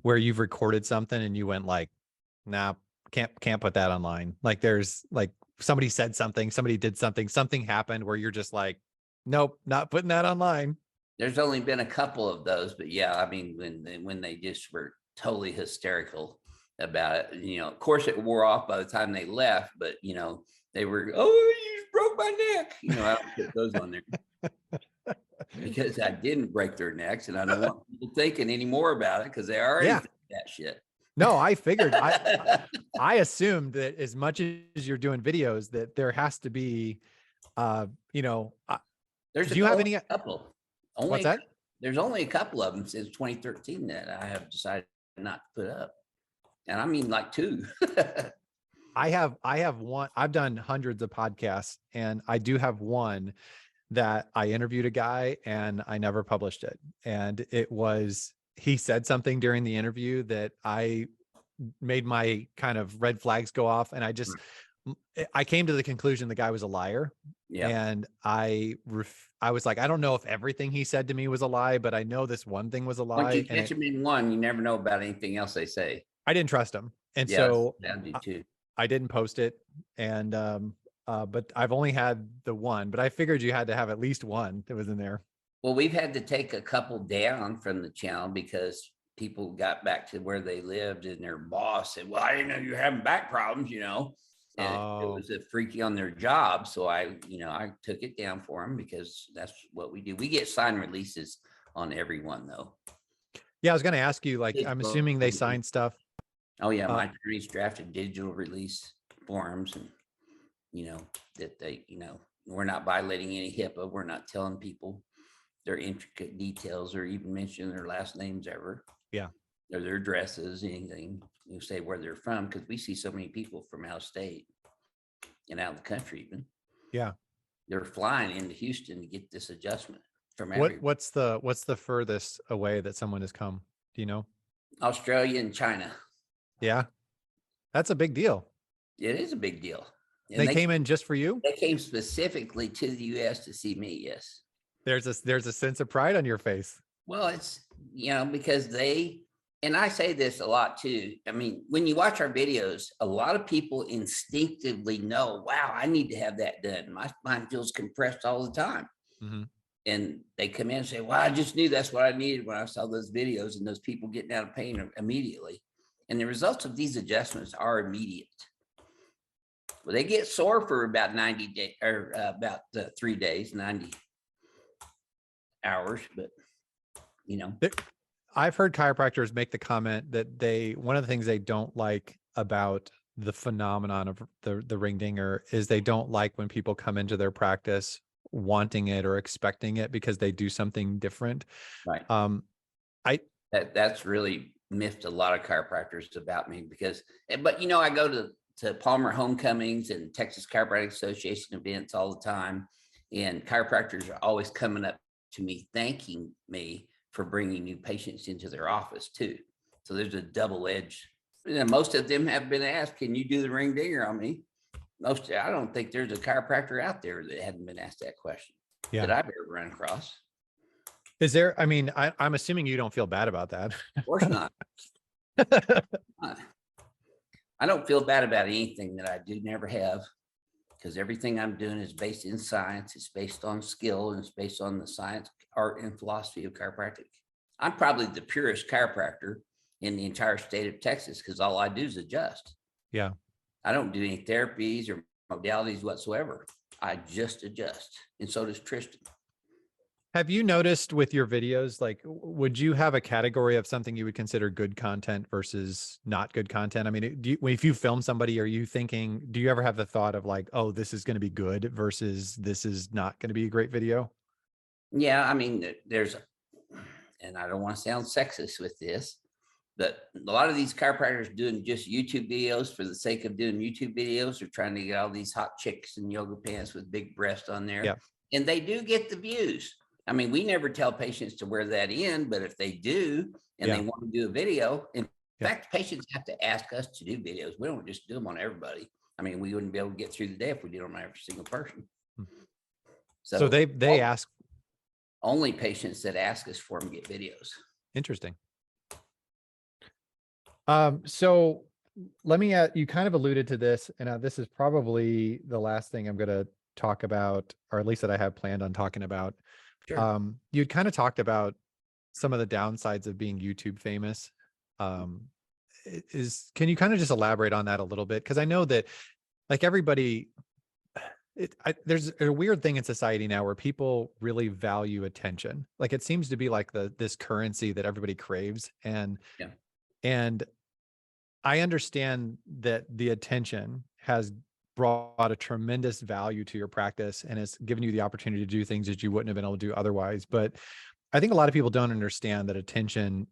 where you've recorded something and you went like, nah, can't put that online? Like there's like somebody said something, somebody did something happened where you're just like, nope, not putting that online. There's only been a couple of those, but yeah, I mean, when they just were totally hysterical about it, of course it wore off by the time they left, but they were, oh, you broke my neck. I don't put those on there because I didn't break their necks, and I don't want people thinking any more about it because they already think that shit. No, I figured, I assumed that as much as you're doing videos that there has to be, there's a couple. What's that? There's only a couple of them since 2013 that I have decided not to put up. And I mean like two. I have one. I've done hundreds of podcasts, and I do have one that I interviewed a guy and I never published it. And he said something during the interview that I made my kind of red flags go off. And I came to the conclusion the guy was a liar. Yeah. And I was like, I don't know if everything he said to me was a lie, but I know this one thing was a lie. Once you catch him in one, you never know about anything else they say. I didn't trust him. And so I do too. I didn't post it. And, but I've only had the one, but I figured you had to have at least one that was in there. Well, we've had to take a couple down from the channel because people got back to where they lived and their boss said, well, I didn't know you were having back problems, And it was a freaky on their job. So I took it down for them because that's what we do. We get sign releases on everyone though. Yeah. I was going to ask you, like, I'm assuming they signed stuff. Oh yeah. My attorneys drafted digital release forms and, that they, we're not violating any HIPAA. We're not telling people their intricate details or even mention their last names ever. Yeah. Or their addresses, anything. You say where they're from, because we see so many people from out of state and out of the country even. Yeah. They're flying into Houston to get this adjustment from what's the furthest away that someone has come? Do you know? Australia and China. Yeah. That's a big deal. It is a big deal. And they came in just for you? They came specifically to the US to see me, yes. There's a sense of pride on your face. Well, it's, because and I say this a lot too. I mean, when you watch our videos, a lot of people instinctively know, wow, I need to have that done. My spine feels compressed all the time. Mm-hmm. And they come in and say, well, I just knew that's what I needed when I saw those videos and those people getting out of pain immediately. And the results of these adjustments are immediate. Well, they get sore for about 90 days or about 3 days, 90 hours. But, you know, I've heard chiropractors make the comment that one of the things they don't like about the phenomenon of the ring dinger is they don't like when people come into their practice wanting it or expecting it because they do something different. right. I That's really miffed a lot of chiropractors about me because, but you know, I go to Palmer homecomings and Texas Chiropractic Association events all the time, and chiropractors are always coming up to me thanking me for bringing new patients into their office too. So there's a double edge. You know, most of them have been asked, "Can you do the ring dinger on me?" I don't think there's a chiropractor out there that hadn't been asked that question that I've ever run across. Is there, I mean, I'm assuming you don't feel bad about that. Of course not. I don't feel bad about anything that I do, never have, because everything I'm doing is based in science. It's based on skill, and it's based on the science, art, and philosophy of chiropractic. I'm probably the purest chiropractor in the entire state of Texas because all I do is adjust. Yeah. I don't do any therapies or modalities whatsoever. I just adjust. And so does Tristan. Have you noticed with your videos, like, would you have a category of something you would consider good content versus not good content? I mean, if you film somebody, are you thinking, do you ever have the thought of like, oh, this is going to be good versus this is not going to be a great video? Yeah, I mean, and I don't want to sound sexist with this, but a lot of these chiropractors doing just YouTube videos for the sake of doing YouTube videos are trying to get all these hot chicks in yoga pants with big breasts on there. Yeah. And they do get the views. I mean, we never tell patients to wear that in, but if they do, and they want to do a video, in fact, patients have to ask us to do videos. We don't just do them on everybody. I mean, we wouldn't be able to get through the day if we did them on every single person. So they ask. Only patients that ask us for them get videos. Interesting. So let me you kind of alluded to this, and this is probably the last thing I'm going to talk about, or at least that I have planned on talking about. Sure. You'd kind of talked about some of the downsides of being YouTube famous. Can you kind of just elaborate on that a little bit? Because I know that like everybody, there's a weird thing in society now where people really value attention. Like it seems to be like this currency that everybody craves. And I understand that the attention has brought a tremendous value to your practice and has given you the opportunity to do things that you wouldn't have been able to do otherwise. But I think a lot of people don't understand that attention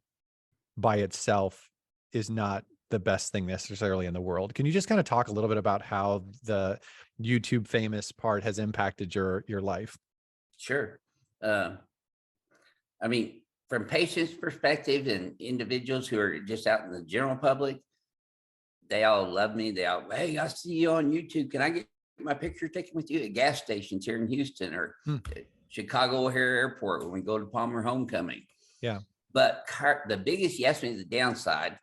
by itself is not the best thing necessarily in the world. Can you just kind of talk a little bit about how the YouTube famous part has impacted your life? Sure. I mean, from patients' perspective and individuals who are just out in the general public, they all love me. They all, hey, I see you on YouTube. Can I get my picture taken with you at gas stations here in Houston or Chicago O'Hare Airport when we go to Palmer Homecoming? Yeah. But the biggest, yes, the downside,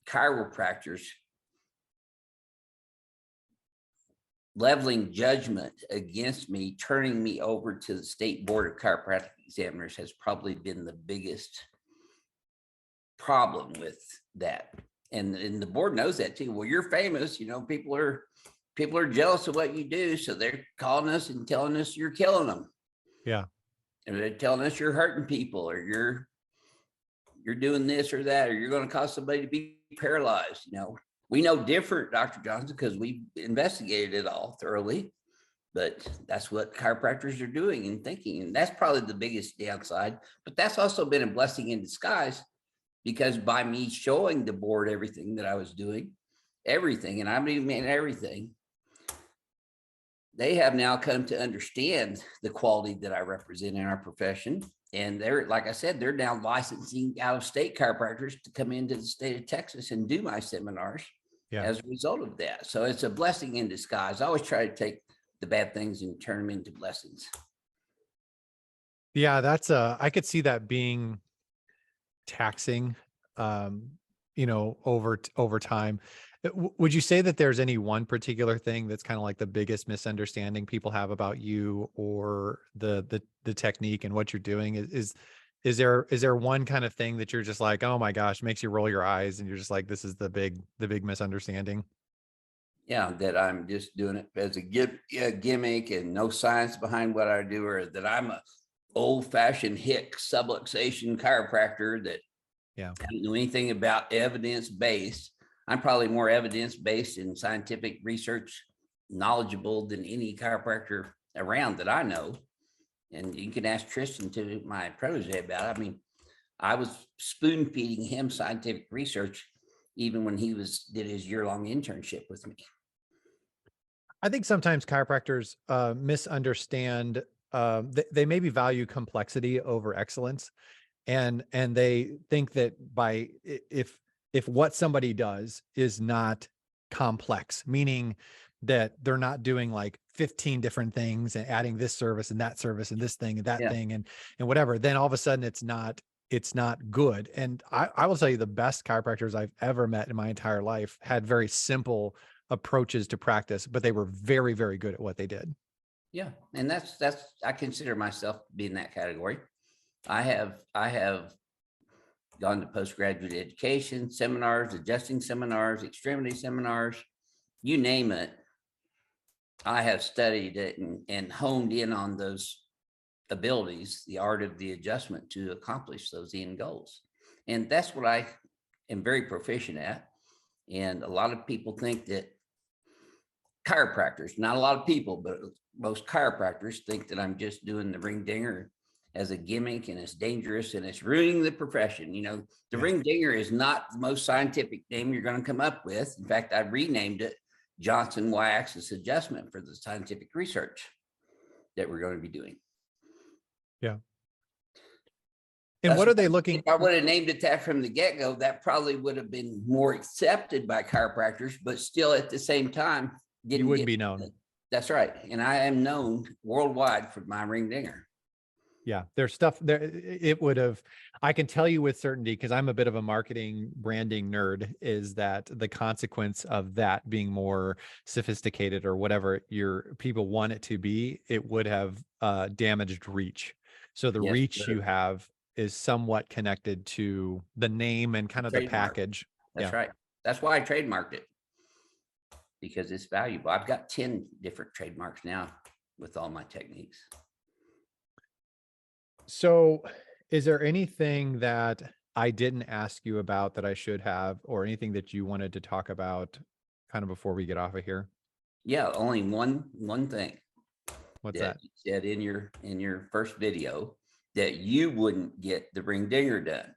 chiropractors leveling judgment against me, turning me over to the State Board of Chiropractic Examiners has probably been the biggest problem with that. And the board knows that too. Well, you're famous, you know, people are jealous of what you do. So they're calling us and telling us you're killing them. Yeah. And they're telling us you're hurting people or you're doing this or that, or you're going to cause somebody to be paralyzed. You know, we know different, Dr. Johnson, because we investigated it all thoroughly, but that's what chiropractors are doing and thinking. And that's probably the biggest downside, but that's also been a blessing in disguise because by me showing the board everything that I was doing, everything, and I mean everything, they have now come to understand the quality that I represent in our profession. And they're, like I said, they're now licensing out of state chiropractors to come into the state of Texas and do my seminars as a result of that. So it's a blessing in disguise. I always try to take the bad things and turn them into blessings. Yeah, that's I could see that being taxing, you know, over time. Would you say that there's any one particular thing that's kind of like the biggest misunderstanding people have about you or the technique and what you're doing? Is there one kind of thing that you're just like, oh my gosh, makes you roll your eyes and you're just like, this is the big misunderstanding? Yeah, that I'm just doing it as a gimmick and no science behind what I do, or that I'm a old-fashioned hick subluxation chiropractor that Yeah. I don't know anything about evidence-based. I'm probably more evidence-based and scientific research knowledgeable than any chiropractor around that I know. And you can ask Tristan, to my protege, about it. I mean, I was spoon feeding him scientific research even when he did his year-long internship with me. I think sometimes chiropractors misunderstand. They maybe value complexity over excellence, and they think that if what somebody does is not complex, meaning that they're not doing like 15 different things and adding this service and this thing and that Yeah. thing and whatever, then all of a sudden it's not good. And I will tell you, the best chiropractors I've ever met in my entire life had very simple approaches to practice, but they were very, very good at what they did. Yeah. And that's, I consider myself to be in that category. I have gone to postgraduate education seminars, adjusting seminars, extremity seminars, you name it. I have studied it and honed in on those abilities, the art of the adjustment to accomplish those end goals. And that's what I am very proficient at. And a lot of people think that chiropractors, not a lot of people, but most chiropractors think that I'm just doing the ring dinger as a gimmick and it's dangerous and it's ruining the profession. You know, the ring dinger is not the most scientific name you're going to come up with. In fact, I renamed it Johnson Y-axis adjustment for the scientific research that we're going to be doing. Yeah. And what are they looking? If I would have named it that from the get-go, that probably would have been more accepted by chiropractors, but still at the same time, You wouldn't be known. That's right. And I am known worldwide for my ring dinger. Yeah, there's stuff there. It would have, I can tell you with certainty, because I'm a bit of a marketing branding nerd, is that the consequence of that being more sophisticated or whatever your people want it to be, it would have damaged reach. So the reach you have is somewhat connected to the name and kind of the package. That's right. That's why I trademarked it, because it's valuable. I've got 10 different trademarks now with all my techniques. So is there anything that I didn't ask you about that I should have, or anything that you wanted to talk about kind of before we get off of here? Yeah, only one thing. What's that? You said in your first video that you wouldn't get the ring dinger done.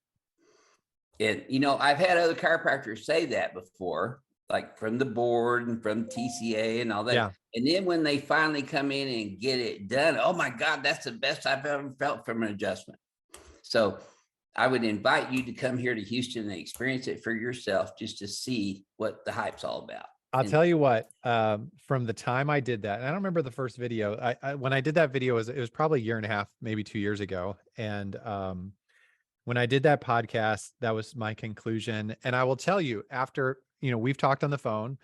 And, you know, I've had other chiropractors say that before, like from the board and from TCA and all that. Yeah. And then when they finally come in and get it done, oh my God, that's the best I've ever felt from an adjustment. So I would invite you to come here to Houston and experience it for yourself, just to see what the hype's all about. I'll tell you what, from the time I did that, and I don't remember the first video. When I did that video, it was probably a year and a half, maybe 2 years ago. And when I did that podcast, that was my conclusion. And I will tell you, after, you know, we've talked on the phone,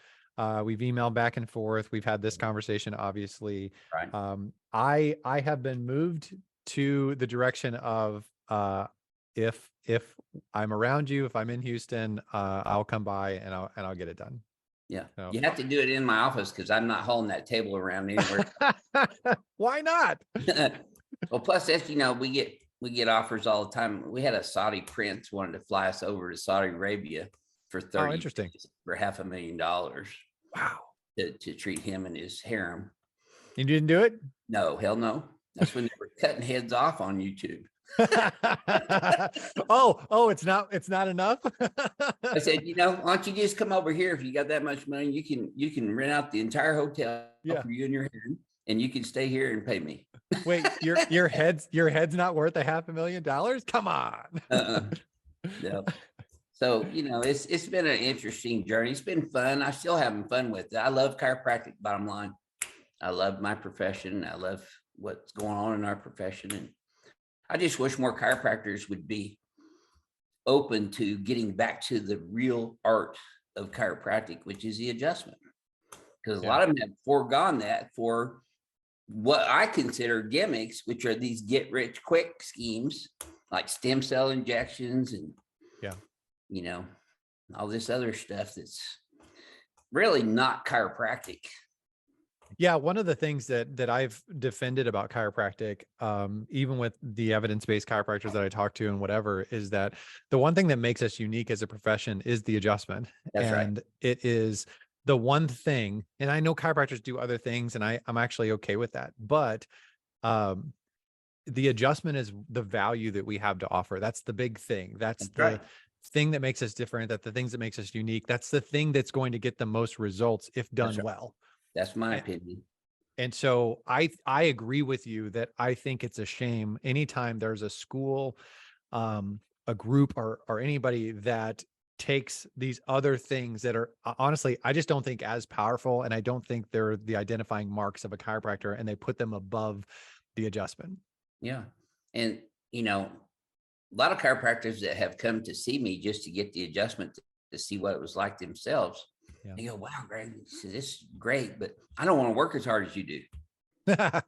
we've emailed back and forth, we've had this conversation, obviously. Right. I have been moved to the direction of if I'm around you, if I'm in Houston, I'll come by and I'll get it done. Yeah. So. You have to do it in my office, because I'm not hauling that table around anywhere. Why not? Well, plus that's, you know, we get offers all the time. We had a Saudi prince wanted to fly us over to Saudi Arabia for 30 interesting. days for $500,000. Wow. To treat him and his harem. You didn't do it? No, hell no. That's when they were cutting heads off on YouTube. oh, it's not enough. I said, you know, why don't you just come over here? If you got that much money, you can rent out the entire hotel for you and your harem, and you can stay here and pay me. Wait, your head's not worth $500,000? Come on. No. So, you know, it's been an interesting journey. It's been fun. I'm still having fun with it. I love chiropractic, bottom line. I love my profession. I love what's going on in our profession. And I just wish more chiropractors would be open to getting back to the real art of chiropractic, which is the adjustment. Because a Yeah. lot of them have foregone that for what I consider gimmicks, which are these get rich quick schemes like stem cell injections and, Yeah. you know, all this other stuff that's really not chiropractic. Yeah, one of the things that I've defended about chiropractic, even with the evidence-based chiropractors that I talk to and whatever, is that the one thing that makes us unique as a profession is the adjustment. That's right. And it is the one thing, and I know chiropractors do other things, and I'm actually okay with that, but um, the adjustment is the value that we have to offer. That's the big thing. That's That's the right. thing that makes us different. That the things that makes us unique. That's the thing that's going to get the most results if That's done right. well. That's my opinion. And so I agree with you that I think it's a shame anytime there's a school, a group or anybody that takes these other things that are honestly, I just don't think as powerful, and I don't think they're the identifying marks of a chiropractor, and they put them above the adjustment. Yeah. And, you know, a lot of chiropractors that have come to see me just to get the adjustment to see what it was like themselves. Yeah. They go, wow, Greg, this is great, but I don't want to work as hard as you do. I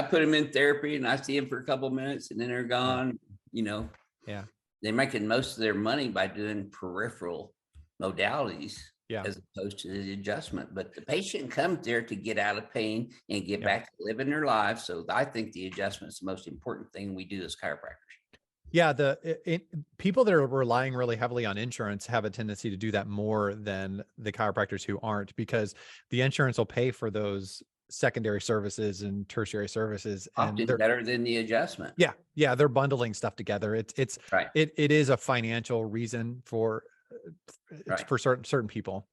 put them in therapy and I see them for a couple of minutes and then they're gone. You know, Yeah. they're making most of their money by doing peripheral modalities Yeah. as opposed to the adjustment. But the patient comes there to get out of pain and get Yeah. back to living their lives. So I think the adjustment is the most important thing we do as chiropractors. Yeah, people that are relying really heavily on insurance have a tendency to do that more than the chiropractors who aren't, because the insurance will pay for those secondary services and tertiary services, and Often better than the adjustment. yeah, they're bundling stuff together. Right. It is a financial reason for Right. for certain people.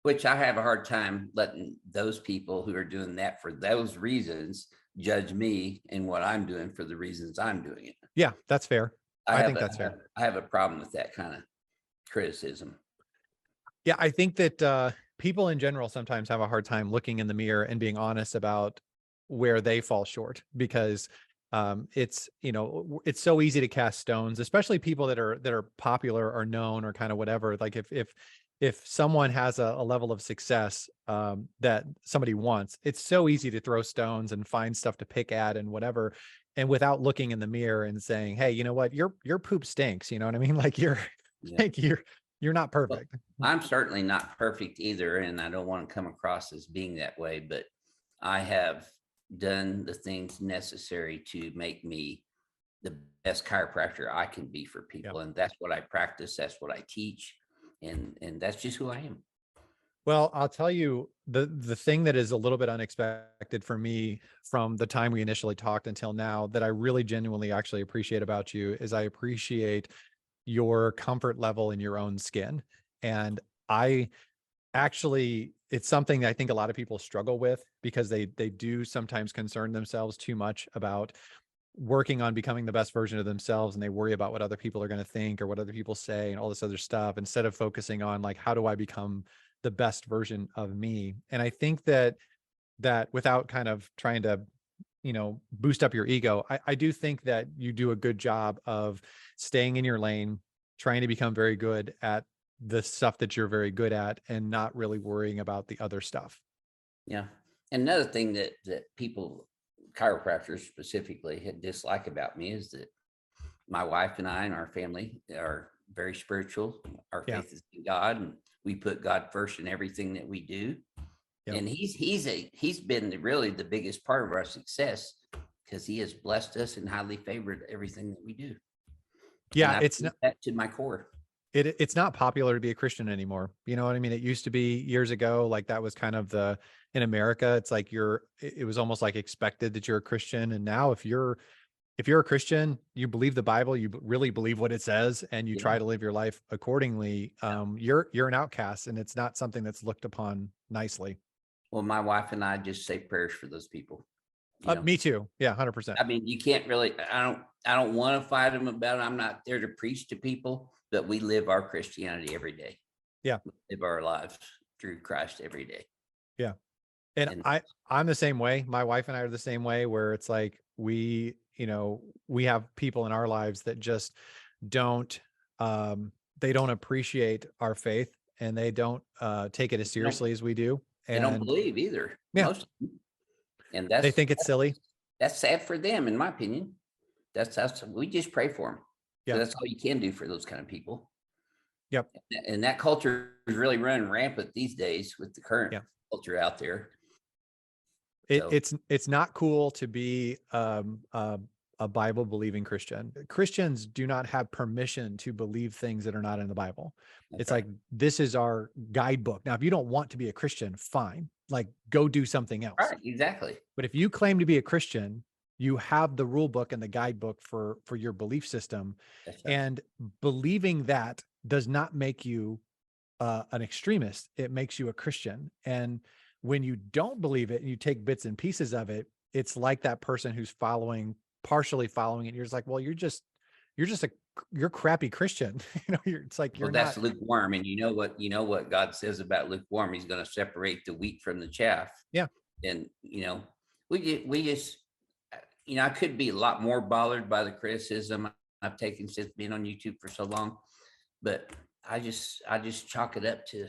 Which I have a hard time letting those people who are doing that for those reasons judge me and what I'm doing for the reasons I'm doing it. Yeah, that's fair. I think that's fair. I have a problem with that kind of criticism. Yeah, I think that people in general sometimes have a hard time looking in the mirror and being honest about where they fall short, because it's, it's so easy to cast stones, especially people that are popular or known or kind of whatever. Like if someone has a level of success that somebody wants, it's so easy to throw stones and find stuff to pick at and whatever, and without looking in the mirror and saying, hey, you know what, your poop stinks. You know what I mean? Like Yeah. like you're not Well, perfect. I'm certainly not perfect either, and I don't want to come across as being that way, but I have done the things necessary to make me the best chiropractor I can be for people. And that's what I practice. That's what I teach. And that's just who I am. Well, I'll tell you the thing that is a little bit unexpected for me from the time we initially talked until now that I really genuinely actually appreciate about you is I appreciate your comfort level in your own skin. And I actually, it's something that I think a lot of people struggle with, because they do sometimes concern themselves too much about working on becoming the best version of themselves, and they worry about what other people are going to think or what other people say and all this other stuff, instead of focusing on like, how do I become the best version of me? And I think that without kind of trying to boost up your ego, I do think that you do a good job of staying in your lane, trying to become very good at the stuff that you're very good at, and not really worrying about the other stuff. Yeah. And another thing that people, chiropractors specifically, dislike about me is that my wife and I and our family are very spiritual. Our Yeah. faith is in God, and we put God first in everything that we do. Yep. And he's been really the biggest part of our success, because he has blessed us and highly favored everything that we do. Yeah, it's not that to my core. it's not popular to be a Christian anymore. You know what I mean? It used to be years ago, like that was kind of in America, it's like it was almost like expected that you're a Christian. And now if you're a Christian, you believe the Bible, you really believe what it says, and you try to live your life accordingly, you're an outcast, and it's not something that's looked upon nicely. Well, my wife and I just say prayers for those people. Me too. Yeah, 100%. I mean, you can't really, I don't want to fight them about it. I'm not there to preach to people, but we live our Christianity every day. Yeah. We live our lives through Christ every day. Yeah. And I'm the same way. My wife and I are the same way, where it's like we have people in our lives that just don't they don't appreciate our faith, and they don't take it as seriously as we do. They don't And believe either. yeah, Most of them. And they think it's silly. That's sad for them, in my opinion. That's we just pray for them. Yeah. That's all you can do for those kind of people. Yep. And that culture is really running rampant these days with the current culture out there. It's not cool to be a Bible believing Christian. Christians do not have permission to believe things that are not in the Bible. It's like, this is our guidebook. Now, if you don't want to be a Christian, fine, like go do something else. Right, exactly. But if you claim to be a Christian, you have the rule book and the guidebook for your belief system. That's right. And believing that does not make you an extremist. It makes you a Christian. And when you don't believe it and you take bits and pieces of it, it's like that person who's partially following it. You're just like, well, you're crappy Christian. It's like, you're that's not lukewarm. And you know what God says about lukewarm, he's going to separate the wheat from the chaff. Yeah. And, we just, I could be a lot more bothered by the criticism I've taken since being on YouTube for so long, but I just chalk it up to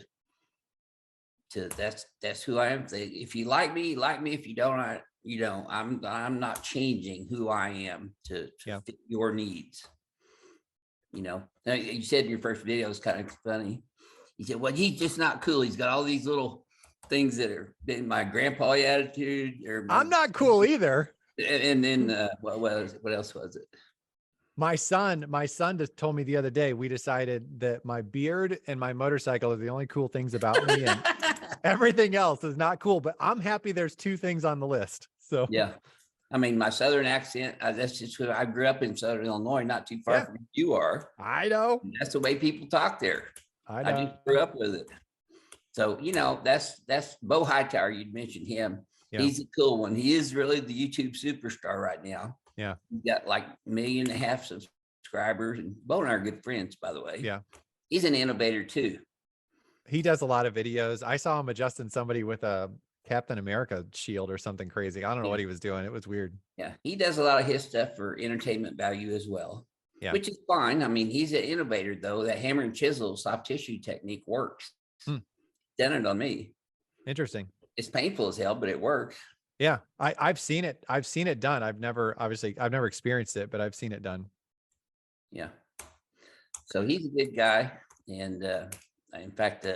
that's who I am. If you like me, you like me. If you don't, I'm not changing who I am to fit your needs. Now, you said in your first video, it's kind of funny. You said, well, he's just not cool. He's got all these little things that are in my grandpa attitude. I'm not cool either. And then what else was it? My son just told me the other day, we decided that my beard and my motorcycle are the only cool things about me, and everything else is not cool, but I'm happy there's two things on the list. So yeah. I mean, my Southern accent, that's just because I grew up in Southern Illinois, not too far from where you are. I know. And that's the way people talk there. I know. I just grew up with it. So, that's Bo Hightower. You'd mentioned him. Yeah. He's a cool one. He is really the YouTube superstar right now. Yeah. He's got like 1.5 million subscribers, and Bo and I are good friends, by the way. Yeah. He's an innovator too. He does a lot of videos. I saw him adjusting somebody with a Captain America shield or something crazy. I don't know what he was doing. It was weird. Yeah. He does a lot of his stuff for entertainment value as well, which is fine. I mean, he's an innovator though. That hammer and chisel soft tissue technique works. Done it on me. Interesting. It's painful as hell, but it works. Yeah. I've seen it. I've seen it done. I've never experienced it, but I've seen it done. Yeah. So he's a good guy. And in fact,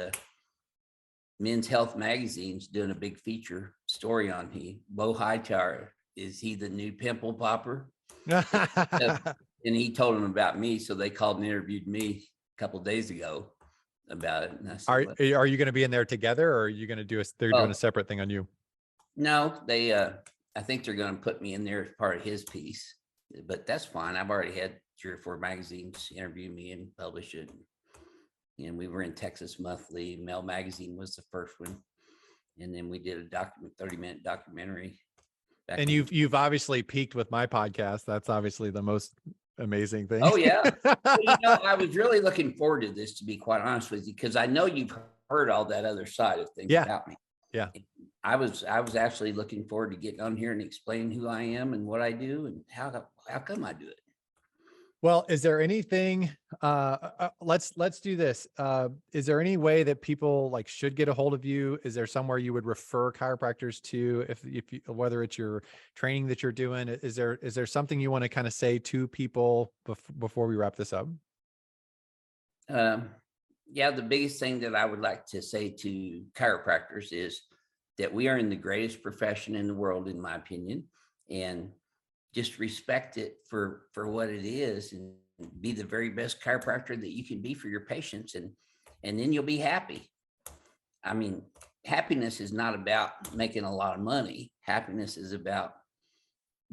Men's Health Magazine's doing a big feature story on Bo Hightower. Is he the new pimple popper? And he told them about me. So they called and interviewed me a couple of days ago about it. And I said, are you going to be in there together, or are you going to they're doing a separate thing on you? No, I think they're going to put me in there as part of his piece, but that's fine. I've already had 3 or 4 magazines interview me and publish it. And we were in Texas Monthly. Mail Magazine was the first one. And then we did a 30-minute documentary. And you've obviously peaked with my podcast. That's obviously the most amazing thing. Oh yeah. Well, I was really looking forward to this, to be quite honest with you, because I know you've heard all that other side of things about me. Yeah. I was actually looking forward to getting on here and explaining who I am and what I do and how come I do it. Well, is there anything, let's do this. Is there any way that people should get a hold of you? Is there somewhere you would refer chiropractors to if you, whether it's your training that you're doing? Is there something you want to kind of say to people before we wrap this up? Yeah, the biggest thing that I would like to say to chiropractors is that we are in the greatest profession in the world, in my opinion, and just respect it for what it is, and be the very best chiropractor that you can be for your patients, and then you'll be happy. I mean, happiness is not about making a lot of money. Happiness is about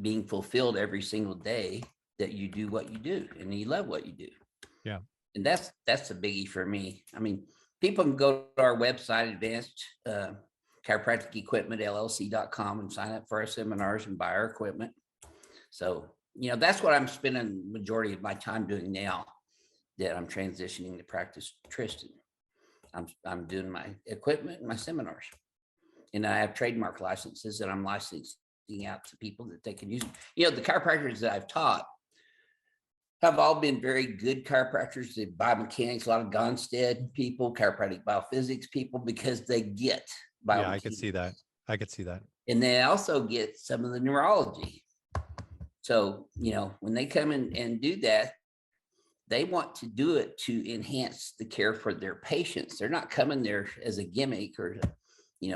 being fulfilled every single day that you do what you do and you love what you do. Yeah. And that's a biggie for me. I mean, people can go to our website, Advanced Chiropractic Equipment, LLC.com, and sign up for our seminars and buy our equipment. So, that's what I'm spending the majority of my time doing now that I'm transitioning to practice Tristan. I'm doing my equipment and my seminars. And I have trademark licenses that I'm licensing out to people that they can use. The chiropractors that I've taught, have all been very good chiropractors. They biomechanics, a lot of Gonstead people, chiropractic biophysics people, because they get biomechanics. Yeah, I could see that. I could see that. And they also get some of the neurology. So, when they come in and do that, they want to do it to enhance the care for their patients. They're not coming there as a gimmick or,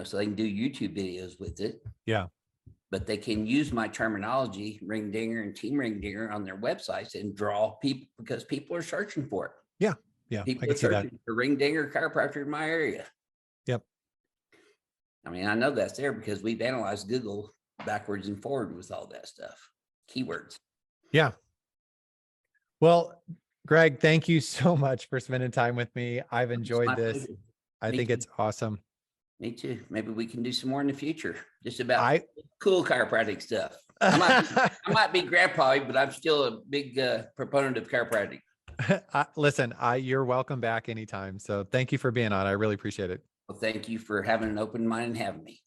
so they can do YouTube videos with it. Yeah. But they can use my terminology, ring dinger and team ring dinger, on their websites and draw people, because people are searching for it. Yeah. Yeah. People I can are see that. searching for ring dinger chiropractor in my area. Yep. I mean, I know that's there because we've analyzed Google backwards and forward with all that stuff, keywords. Yeah. Well, Greg, thank you so much for spending time with me. I've enjoyed this. Pleasure. I think it's awesome. Me too. Maybe we can do some more in the future, just about cool chiropractic stuff. I might be grandpa, but I'm still a big proponent of chiropractic. Listen, you're welcome back anytime. So thank you for being on. I really appreciate it. Well, thank you for having an open mind and having me.